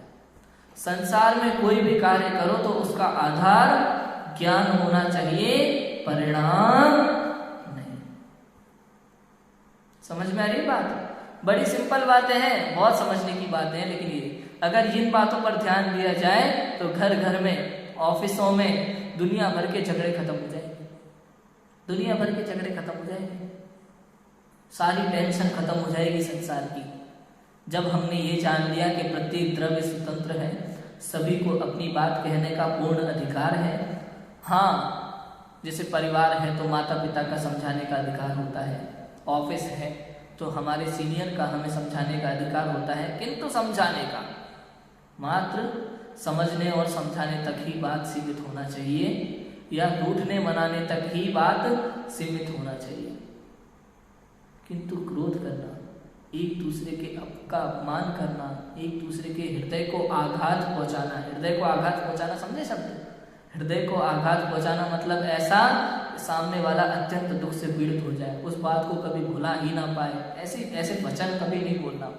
संसार में कोई भी कार्य करो तो उसका आधार ज्ञान होना चाहिए, परिणाम नहीं। समझ में आ रही बात? बड़ी सिंपल बातें हैं, बहुत समझने की बातें हैं, लेकिन ये अगर इन बातों पर ध्यान दिया जाए तो घर घर में, ऑफिसों में दुनिया भर के झगड़े खत्म हो जाएंगे, दुनिया भर के झगड़े खत्म हो जाएंगे, सारी टेंशन खत्म हो जाएगी संसार की। जब हमने ये जान लिया कि प्रत्येक द्रव्य स्वतंत्र है, सभी को अपनी बात कहने का पूर्ण अधिकार है। हाँ, जैसे परिवार है तो माता पिता का समझाने का अधिकार होता है, ऑफिस है तो हमारे सीनियर का हमें समझाने का अधिकार होता है, किंतु समझाने का, मात्र समझने और समझाने तक ही बात सीमित होना चाहिए, या रूठने मनाने तक ही बात सीमित होना चाहिए। किंतु क्रोध करना, एक दूसरे के का अपमान करना, एक दूसरे के हृदय को आघात पहुंचाना, हृदय को आघात पहुंचाना समझे शब्द? हृदय को आघात पहुंचाना मतलब ऐसा सामने वाला अत्यंत दुख से पीड़ित हो जाए, उस बात को कभी भुला ही ना पाए, ऐसे वचन कभी नहीं बोलना,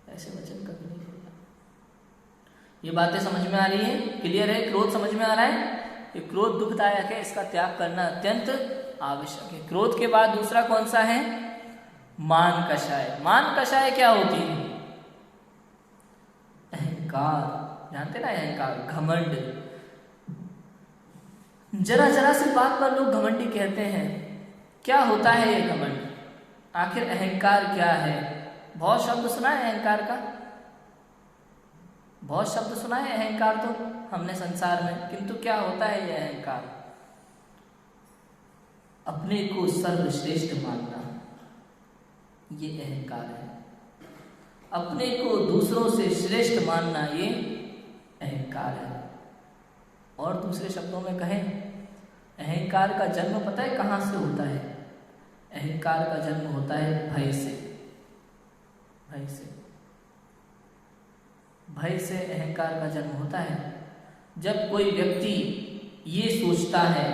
ऐसे वचन कभी नहीं बोलना। ये बातें समझ में आ रही है? क्लियर है? क्रोध समझ में आ रहा है? ये क्रोध दुखदायक है, इसका त्याग करना अत्यंत आवश्यक है। क्रोध के बाद दूसरा कौन सा है? मान कषाय। मान कषाय क्या होती है? अहंकार, जानते ना अहंकार, घमंड। जरा जरा सी बात पर लोग घमंडी कहते हैं। क्या होता है ये घमंड? आखिर अहंकार क्या है? बहुत शब्द सुना है अहंकार का, बहुत शब्द सुना है अहंकार तो हमने संसार में, किंतु क्या होता है ये अहंकार? अपने को सर्वश्रेष्ठ मानना, ये अहंकार है। अपने को दूसरों से श्रेष्ठ मानना, ये अहंकार है। और दूसरे शब्दों में कहें, अहंकार का जन्म पता है कहाँ से होता है? अहंकार का जन्म होता है भय से। भय से अहंकार का जन्म होता है। जब कोई व्यक्ति ये सोचता है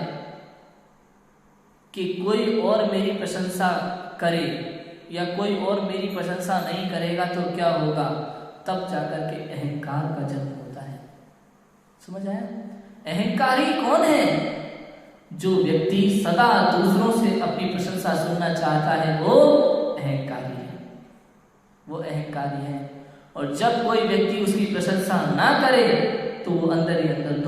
कि कोई और मेरी प्रशंसा करे या कोई और मेरी प्रशंसा नहीं करेगा तो क्या होगा, तब जाकर के अहंकार का जन्म होता है। समझ आया? अहंकारी कौन है? जो व्यक्ति सदा दूसरों से अपनी प्रशंसा सुनना चाहता है, वो अहंकारी है, वो अहंकारी है। और जब कोई व्यक्ति उसकी प्रशंसा ना करे तो वो अंदर ही अंदर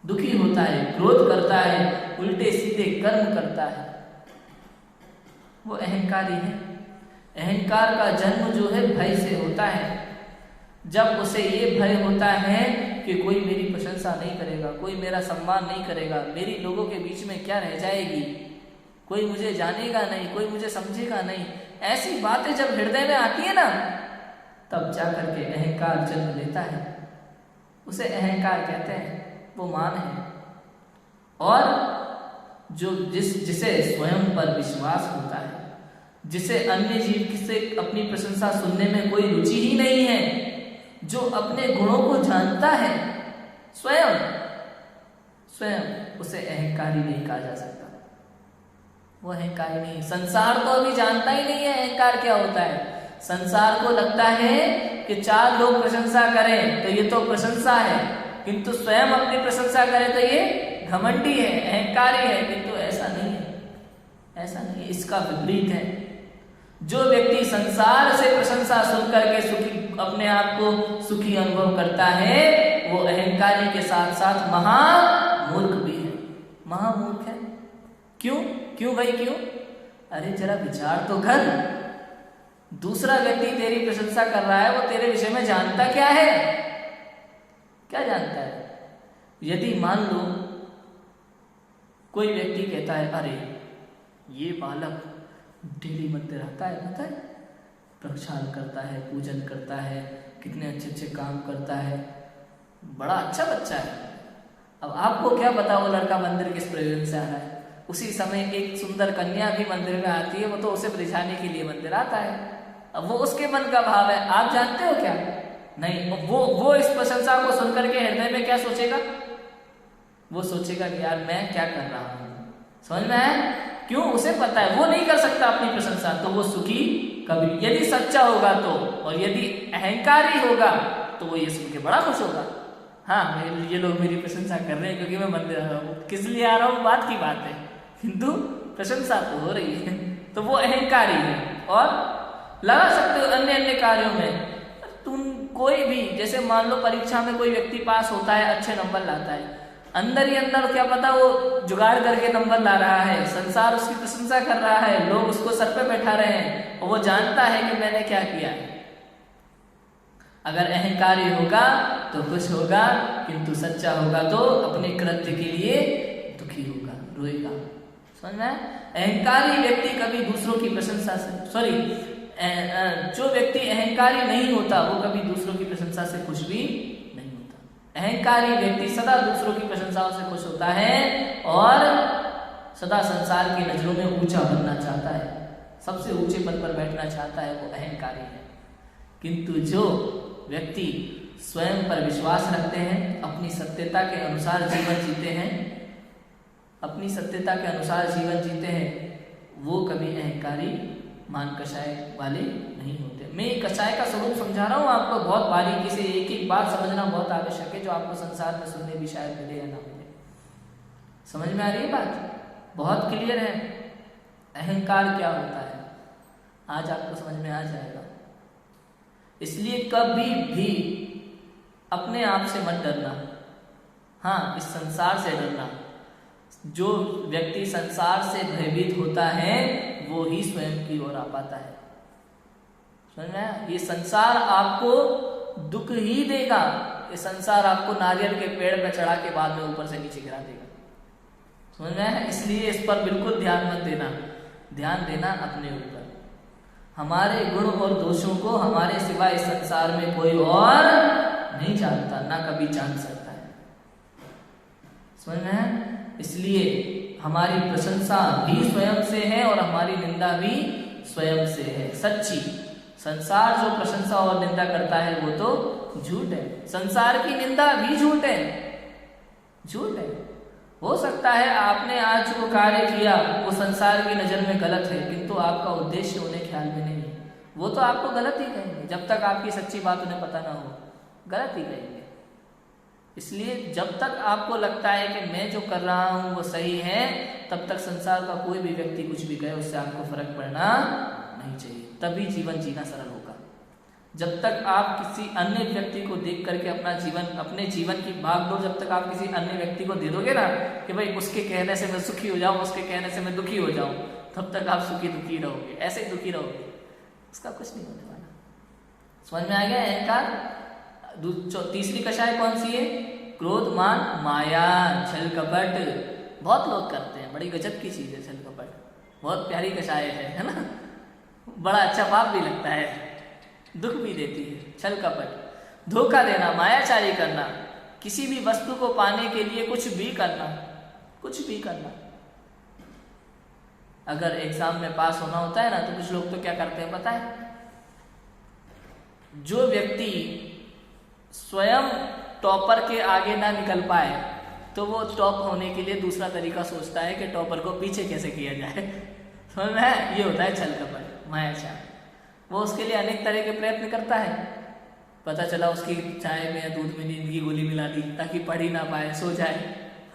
दुखी होता है, क्रोध करता है, उल्टे सीधे कर्म करता है, वो अहंकारी है। अहंकार का जन्म जो है भय से होता है। जब उसे ये भय होता है कि कोई मेरी प्रशंसा नहीं करेगा, कोई मेरा सम्मान नहीं करेगा, मेरी लोगों के बीच में क्या रह जाएगी, कोई मुझे जानेगा नहीं, कोई मुझे समझेगा नहीं, ऐसी बातें जब हृदय में आती है ना, तब जाकर के अहंकार जन्म लेता है। उसे अहंकार कहते हैं, वो मान है। और जिसे स्वयं पर विश्वास होता है, जिसे अन्य जीव से अपनी प्रशंसा सुनने में कोई रुचि ही नहीं है, जो अपने गुणों को जानता है स्वयं, उसे अहंकारी नहीं कहा जा सकता, वो अहंकारी नहीं। संसार तो अभी जानता ही नहीं है अहंकार क्या होता है। संसार को लगता है कि 4 लोग प्रशंसा करें तो ये तो प्रशंसा है, किंतु स्वयं अपनी प्रशंसा करे तो ये घमंडी है, अहंकारी है। किंतु ऐसा नहीं है, ऐसा नहीं है, इसका विपरीत है। जो व्यक्ति संसार से प्रशंसा सुन करके सुखी, अपने आप को सुखी अनुभव करता है, वो अहंकारी के साथ साथ महामूर्ख भी है। महामूर्ख है। क्यों? क्यों भाई क्यों? अरे जरा विचार तो कर। दूसरा व्यक्ति तेरी प्रशंसा कर रहा है, वो तेरे विषय में जानता क्या है? क्या जानता है? यदि मान लो कोई व्यक्ति कहता है, अरे ये बालक डेली मंदिर आता है, पता है, प्रक्षाल करता है, पूजन करता है, कितने अच्छे अच्छे काम करता है, बड़ा अच्छा बच्चा है। अब आपको क्या पता वो लड़का मंदिर किस प्रयोजन से आ रहा है? उसी समय एक सुंदर कन्या भी मंदिर में आती है, वो तो उसे रिझाने के लिए मंदिर आता है। अब वो उसके मन का भाव है, आप जानते हो क्या? नहीं। वो इस प्रशंसा को सुनकर के हृदय में क्या सोचेगा? वो सोचेगा कि यार मैं क्या कर रहा हूँ। समझ में आया? क्यों? उसे पता है वो नहीं कर सकता अपनी प्रशंसा, तो वो सुखी कभी, यदि सच्चा होगा तो, और यदि अहंकारी होगा तो वो ये सुन के बड़ा खुश होगा। हाँ, ये लोग मेरी प्रशंसा कर रहे हैं क्योंकि मैं मंदिर आ रहा हूँ, किस लिए आ रहा हूँ बात की बात है, किंतु प्रशंसा तो हो रही है, तो वो अहंकारी है। और लगा सकते हो अन्य अन्य कार्यों में। तुम कोई भी, जैसे मान लो परीक्षा में कोई व्यक्ति पास होता है, अच्छे नंबर लाता है, अंदर ही अंदर क्या पता वो जुगाड़ करके नंबर ला रहा है, संसार उसकी प्रशंसा कर रहा है, लोग उसको सर पे बैठा रहे हैं, और वो जानता है कि मैंने क्या किया है। अगर अहंकारी होगा तो खुश होगा, किंतु सच्चा होगा तो अपने कृत्य के लिए दुखी होगा, रोएगा। समझ में? अहंकारी व्यक्ति कभी दूसरों की प्रशंसा से, जो व्यक्ति अहंकारी नहीं होता वो कभी दूसरों की प्रशंसा से खुश भी नहीं होता। अहंकारी व्यक्ति सदा दूसरों की प्रशंसाओं से खुश होता है और सदा संसार की नजरों में ऊंचा बनना चाहता है, सबसे ऊंचे पद पर बैठना चाहता है, वो अहंकारी है। किंतु जो व्यक्ति स्वयं पर विश्वास रखते हैं, अपनी सत्यता के अनुसार जीवन जीते हैं, अपनी सत्यता के अनुसार जीवन जीते हैं, वो कभी अहंकारी मान कषाय वाले नहीं होते। मैं कषाय का स्वरूप समझा रहा हूँ आपको, बहुत बारीकी से एक एक बात समझना बहुत आवश्यक है, जो आपको संसार में सुनने भी शायद मिले या ना मिले। समझ में आ रही है बात? बहुत क्लियर है। अहंकार क्या होता है आज आपको समझ में आ जाएगा। इसलिए कभी भी अपने आप से मत डरना, हाँ, इस संसार से डरना। जो व्यक्ति संसार से भयभीत होता है वो ही स्वयं की ओर आ पाता है। समझ में आया? ये संसार आपको दुख ही देगा, ये संसार आपको नारियल के पेड़ पर चढ़ा के बाद में ऊपर से नीचे गिरा देगा। समझ में आया? इसलिए इस पर बिल्कुल ध्यान मत देना, ध्यान देना अपने ऊपर। हमारे गुण और दोषों को हमारे सिवा इस संसार में कोई और नहीं जानता, ना कभी जान सकता है। समझ में है? इसलिए हमारी प्रशंसा भी स्वयं से है और हमारी निंदा भी स्वयं से है, सच्ची। संसार जो प्रशंसा और निंदा करता है वो तो झूठ है। संसार की निंदा भी झूठ है, झूठ है। हो सकता है आपने आज जो कार्य किया वो संसार की नजर में गलत है, किंतु आपका उद्देश्य उन्हें ख्याल में नहीं है, वो तो आपको गलत ही कहेंगे। जब तक आपकी सच्ची बात उन्हें पता ना हो, गलत ही कहेंगे। इसलिए जब तक आपको लगता है कि मैं जो कर रहा हूं वो सही है, तब तक संसार का कोई भी व्यक्ति कुछ भी कहे उससे आपको फर्क पड़ना नहीं चाहिए, तभी जीवन जीना सरल होगा। जब तक आप किसी अन्य व्यक्ति को देख करके अपने जीवन की भागदौड़ जब तक आप किसी अन्य व्यक्ति को दे दोगे ना कि भाई उसके कहने से मैं सुखी हो जाऊं, उसके कहने से मैं दुखी हो जाऊं, तब तक आप सुखी दुखी रहोगे, ऐसे ही दुखी रहोगे, उसका कुछ नहीं होने वाला। समझ में आ गया अहंकार? तीसरी कषाय कौन सी है? क्रोध, मान, माया, छल कपट। बहुत लोग करते हैं, बड़ी गजब की चीज है छल कपट, बहुत प्यारी कषाय है ना, बड़ा अच्छा पाप भी लगता है, दुख भी देती है। छल कपट, धोखा देना, मायाचारी करना, किसी भी वस्तु को पाने के लिए कुछ भी करना, कुछ भी करना। अगर एग्जाम में पास होना होता है ना तो कुछ लोग तो क्या करते हैं पता है? जो व्यक्ति स्वयं टॉपर के आगे ना निकल पाए तो वो टॉप होने के लिए दूसरा तरीका सोचता है कि टॉपर को पीछे कैसे किया जाए। समझ में है? ये होता है छल कपट, मायाचार। वो उसके लिए अनेक तरह के प्रयत्न करता है। पता चला उसकी चाय में या दूध में नींद की गोली मिला दी ताकि पढ़ ही ना पाए, सो जाए,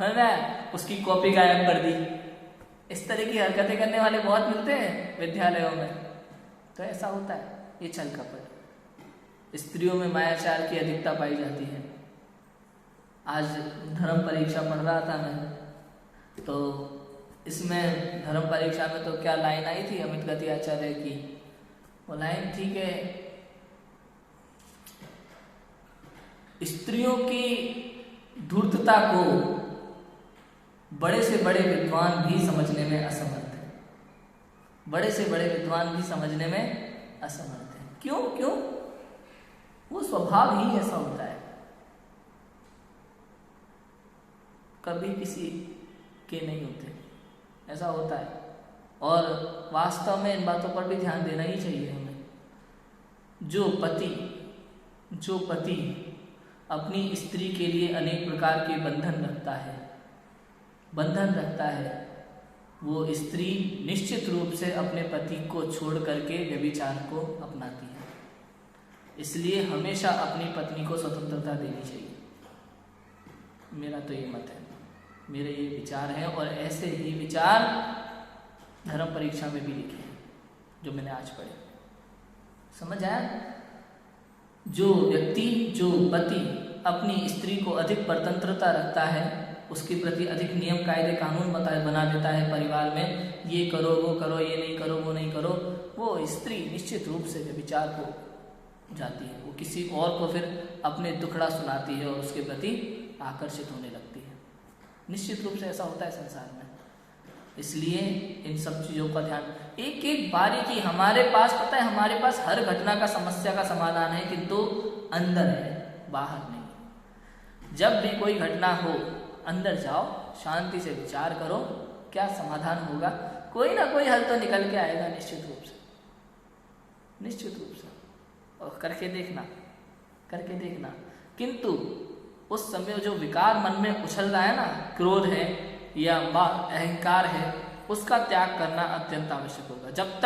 है ना? उसकी कॉपी गायब कर दी। इस तरह की हरकतें करने वाले बहुत मिलते हैं विद्यालयों में। तो ऐसा होता है, ये छल कपट। स्त्रियों में मायाचार की अधिकता पाई जाती है। आज धर्म परीक्षा पढ़ रहा था मैं, तो इसमें धर्म परीक्षा में तो क्या लाइन आई थी अमित गति आचार्य की, वो लाइन थी कि स्त्रियों की धूर्तता को बड़े से बड़े विद्वान भी समझने में असमर्थ है। बड़े से बड़े विद्वान भी समझने में असमर्थ है। क्यों? क्यों? वो स्वभाव ही ऐसा होता है, कभी किसी के नहीं होते, ऐसा होता है। और वास्तव में इन बातों पर भी ध्यान देना ही चाहिए हमें। जो पति अपनी स्त्री के लिए अनेक प्रकार के बंधन रखता है, वो स्त्री निश्चित रूप से अपने पति को छोड़ करके व्यभिचार को अपनाती है। इसलिए हमेशा अपनी पत्नी को स्वतंत्रता देनी चाहिए। मेरा तो ये मत है, मेरे ये विचार हैं, और ऐसे ही विचार धर्म परीक्षा में भी लिखे हैं जो मैंने आज पढ़े। समझ आया? जो पति अपनी स्त्री को अधिक परतंत्रता रखता है, उसके प्रति अधिक नियम कायदे कानून बना देता है परिवार में, ये करो वो करो, ये नहीं करो वो नहीं करो, वो स्त्री निश्चित रूप से व्यभिचार को जाती है। वो किसी और को फिर अपने दुखड़ा सुनाती है और उसके प्रति आकर्षित होने लगती है। निश्चित रूप से ऐसा होता है संसार में। इसलिए इन सब चीज़ों का ध्यान, एक एक बारीकी हमारे पास, पता है हमारे पास हर घटना का समस्या का समाधान है, किंतु अंदर है, बाहर नहीं। जब भी कोई घटना हो, अंदर जाओ, शांति से विचार करो, क्या समाधान होगा, कोई ना कोई हल तो निकल के आएगा निश्चित रूप से। और करके देखना। किंतु उस समय जो विकार मन में उछल रहा है ना, क्रोध है या अहंकार है, उसका त्याग करना अत्यंत आवश्यक होगा। जब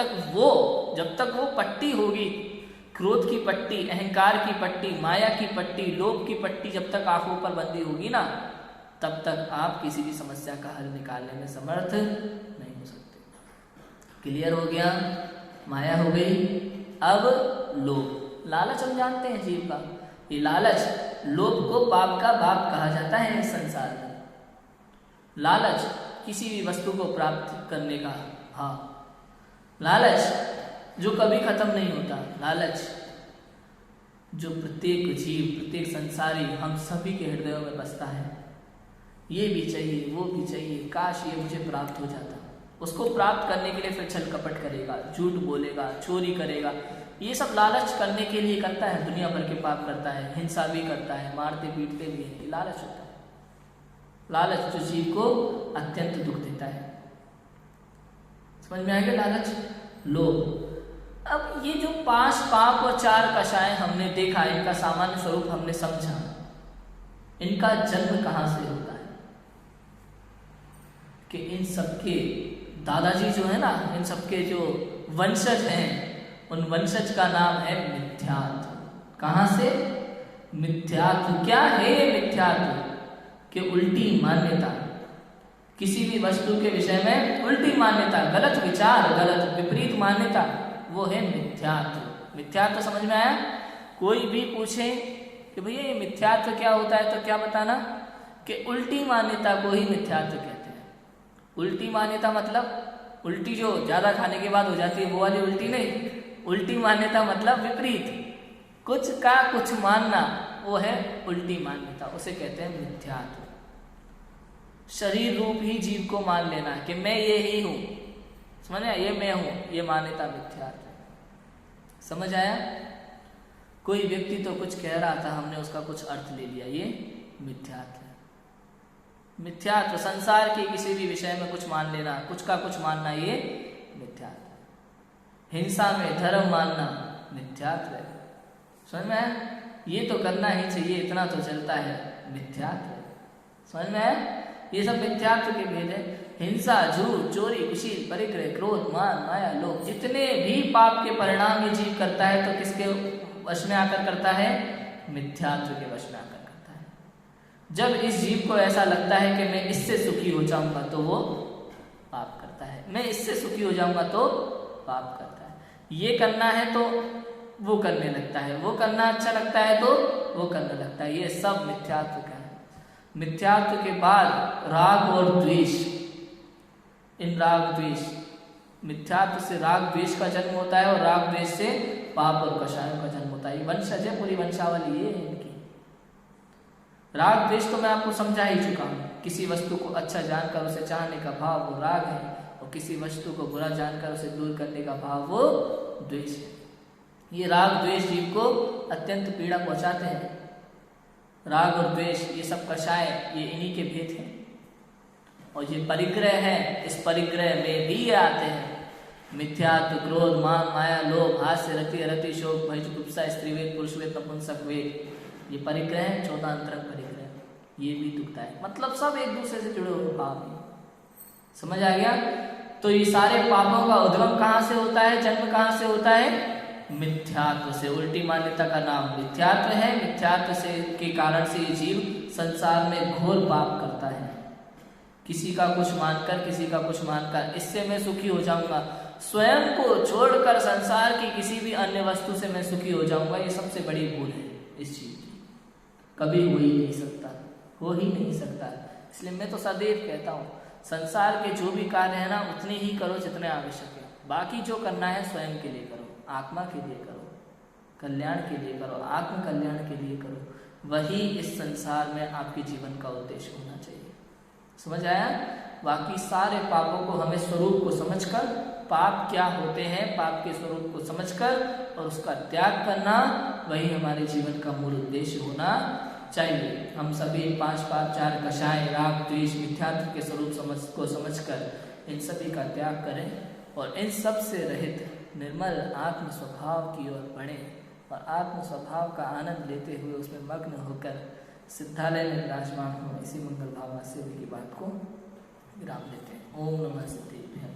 तक वो पट्टी होगी, क्रोध की पट्टी, अहंकार की पट्टी, माया की पट्टी, लोभ की पट्टी जब तक आंखों पर बंधी होगी ना, तब तक आप किसी भी समस्या का हल निकालने में समर्थ नहीं हो सकते। क्लियर हो गया? माया हो गई। अब लोभ, लालच हम जानते हैं जीव का। ये लालच, लोभ को पाप का बाप कहा जाता है इस संसार में। लालच किसी भी वस्तु को प्राप्त करने का भाव, लालच जो कभी खत्म नहीं होता, लालच जो प्रत्येक जीव, प्रत्येक संसारी, हम सभी के हृदयों में बसता है। ये भी चाहिए, वो भी चाहिए, काश ये मुझे प्राप्त हो जाता। उसको प्राप्त करने के लिए फिर छल कपट करेगा, झूठ बोलेगा, चोरी करेगा, ये सब लालच करने के लिए करता है। दुनिया भर के पाप करता है, हिंसा भी करता है, मारते पीटते भी है, लालच होता है। लालच जो जीव को अत्यंत दुख देता है। समझ में आएगा? लालच, लोभ। अब ये जो 5 पाप और 4 कषाय हमने देखा, इनका सामान्य स्वरूप हमने समझा, इनका जन्म कहाँ से होता है? कि इन सबके दादाजी जो है ना, इन सबके जो वंशज हैं, उन वंशज का नाम है मिथ्यात्व। कहाँ से? मिथ्यात्व। क्या है ये मिथ्यात्व? कि उल्टी मान्यता, किसी भी वस्तु के विषय में उल्टी मान्यता, गलत विचार, गलत विपरीत मान्यता, वो है मिथ्यात्व। मिथ्यात्व समझ में आया? कोई भी पूछे कि भैया ये मिथ्यात्व क्या होता है, तो क्या बताना कि उल्टी मान्यता को ही मिथ्यात्व कहते हैं। उल्टी मान्यता मतलब उल्टी जो ज्यादा खाने के बाद हो जाती है, वो वाली उल्टी नहीं। उल्टी मान्यता मतलब विपरीत, कुछ का कुछ मानना, वो है उल्टी मान्यता, उसे कहते हैं मिथ्यात्व। शरीर रूप ही जीव को मान लेना कि मैं ये ही हूं, समझ आया? ये मैं हूं, ये मान्यता मिथ्यात्व। समझ आया? कोई व्यक्ति तो कुछ कह रहा था, हमने उसका कुछ अर्थ ले लिया, ये मिथ्यात्व है। मिथ्यात्व, संसार के किसी भी विषय में कुछ मान लेना, कुछ का कुछ मानना, ये मिथ्यात्व है। हिंसा में धर्म मानना मिथ्यात्व है। समझ में आया? ये तो करना ही चाहिए, इतना तो चलता है, मिथ्यात्व है। समझ में आया? ये सब मिथ्यात्व के भेद है। हिंसा, झूठ, चोरी, कुशील, परिग्रह, क्रोध, मान, माया, लोभ, जितने भी पाप के परिणाम ये जीव करता है तो किसके वश में आकर करता है? मिथ्यात्व के वश में आकर करता है। जब इस जीव को ऐसा लगता है कि मैं इससे सुखी हो जाऊंगा तो वो पाप करता है, मैं इससे सुखी हो जाऊंगा तो पाप करता है, ये करना है तो वो करने लगता है, वो करना अच्छा लगता है तो वो करने लगता है। ये सब मिथ्यात्व का है। मिथ्यात्व के बाद राग और द्वेष, इन राग द्वेष, मिथ्यात्व से राग द्वेष का जन्म होता है और राग द्वेष से पाप और कषायों का जन्म होता है। ये वंशज है, पूरी वंशावली ये है इनकी। राग द्वेष तो मैं आपको समझा ही चुका हूं। किसी वस्तु को अच्छा जानकर उसे चाहने का भाव वो राग है, और किसी वस्तु को बुरा जानकर उसे दूर करने का भाव वो द्वेष है। ये राग द्वेष जीव को अत्यंत पीड़ा पहुंचाते हैं। राग और द्वेष ये सब कषाय, ये इन्हीं के भेद हैं। और ये परिग्रह है, इस परिग्रह में भी ये आते हैं। मिथ्यात्व, क्रोध, मान, माया, लोभ, हास्य, रति, अरति, शोक, भय, जुगुप्सा, स्त्रीवेद, पुरुषवेद, नपुंसक वेद, ये परिग्रह है। 14 अंतरंग परिग्रह, ये भी दुखदायक, मतलब सब एक दूसरे से जुड़े हुए पाप हैं। समझ आ गया? तो ये सारे पापों का उद्गम कहाँ से होता है, जन्म कहाँ से होता है? मिथ्यात्व से। उल्टी मान्यता का नाम मिथ्यात्व है। मिथ्यात्व से के कारण से ये जीव संसार में घोर पाप करता है। किसी का कुछ मानकर, किसी का कुछ मानकर, इससे मैं सुखी हो जाऊंगा, स्वयं को छोड़कर संसार की किसी भी अन्य वस्तु से मैं सुखी हो जाऊंगा, ये सबसे बड़ी भूल है इस चीज की। कभी हो ही नहीं सकता, हो ही नहीं सकता। इसलिए मैं तो सदैव कहता हूँ, संसार के जो भी कार्य है ना, उतने ही करो जितने आवश्यक है। बाकी जो करना है स्वयं के लिए करो, आत्मा के लिए करो, कल्याण के लिए करो, आत्म कल्याण के लिए करो। वही इस संसार में आपके जीवन का उद्देश्य होना चाहिए। समझ आया? बाकी सारे पापों को हमें स्वरूप को समझकर, पाप क्या होते हैं, पाप के स्वरूप को समझकर और उसका त्याग करना, वही हमारे जीवन का मूल उद्देश्य होना चाहिए। हम सभी 5 पाप, 4 कषाय, राग, द्वेष, मिथ्यात्व के स्वरूप को समझकर इन सभी का त्याग करें और इन सब से रहित निर्मल आत्म स्वभाव की ओर बढ़े और आत्म स्वभाव का आनंद लेते हुए उसमें मग्न होकर सिद्धालय में विराजमान हो। इसी मंगल भावना से की बात को विराम देते हैं। ओम नमः सिद्धेभ्यः।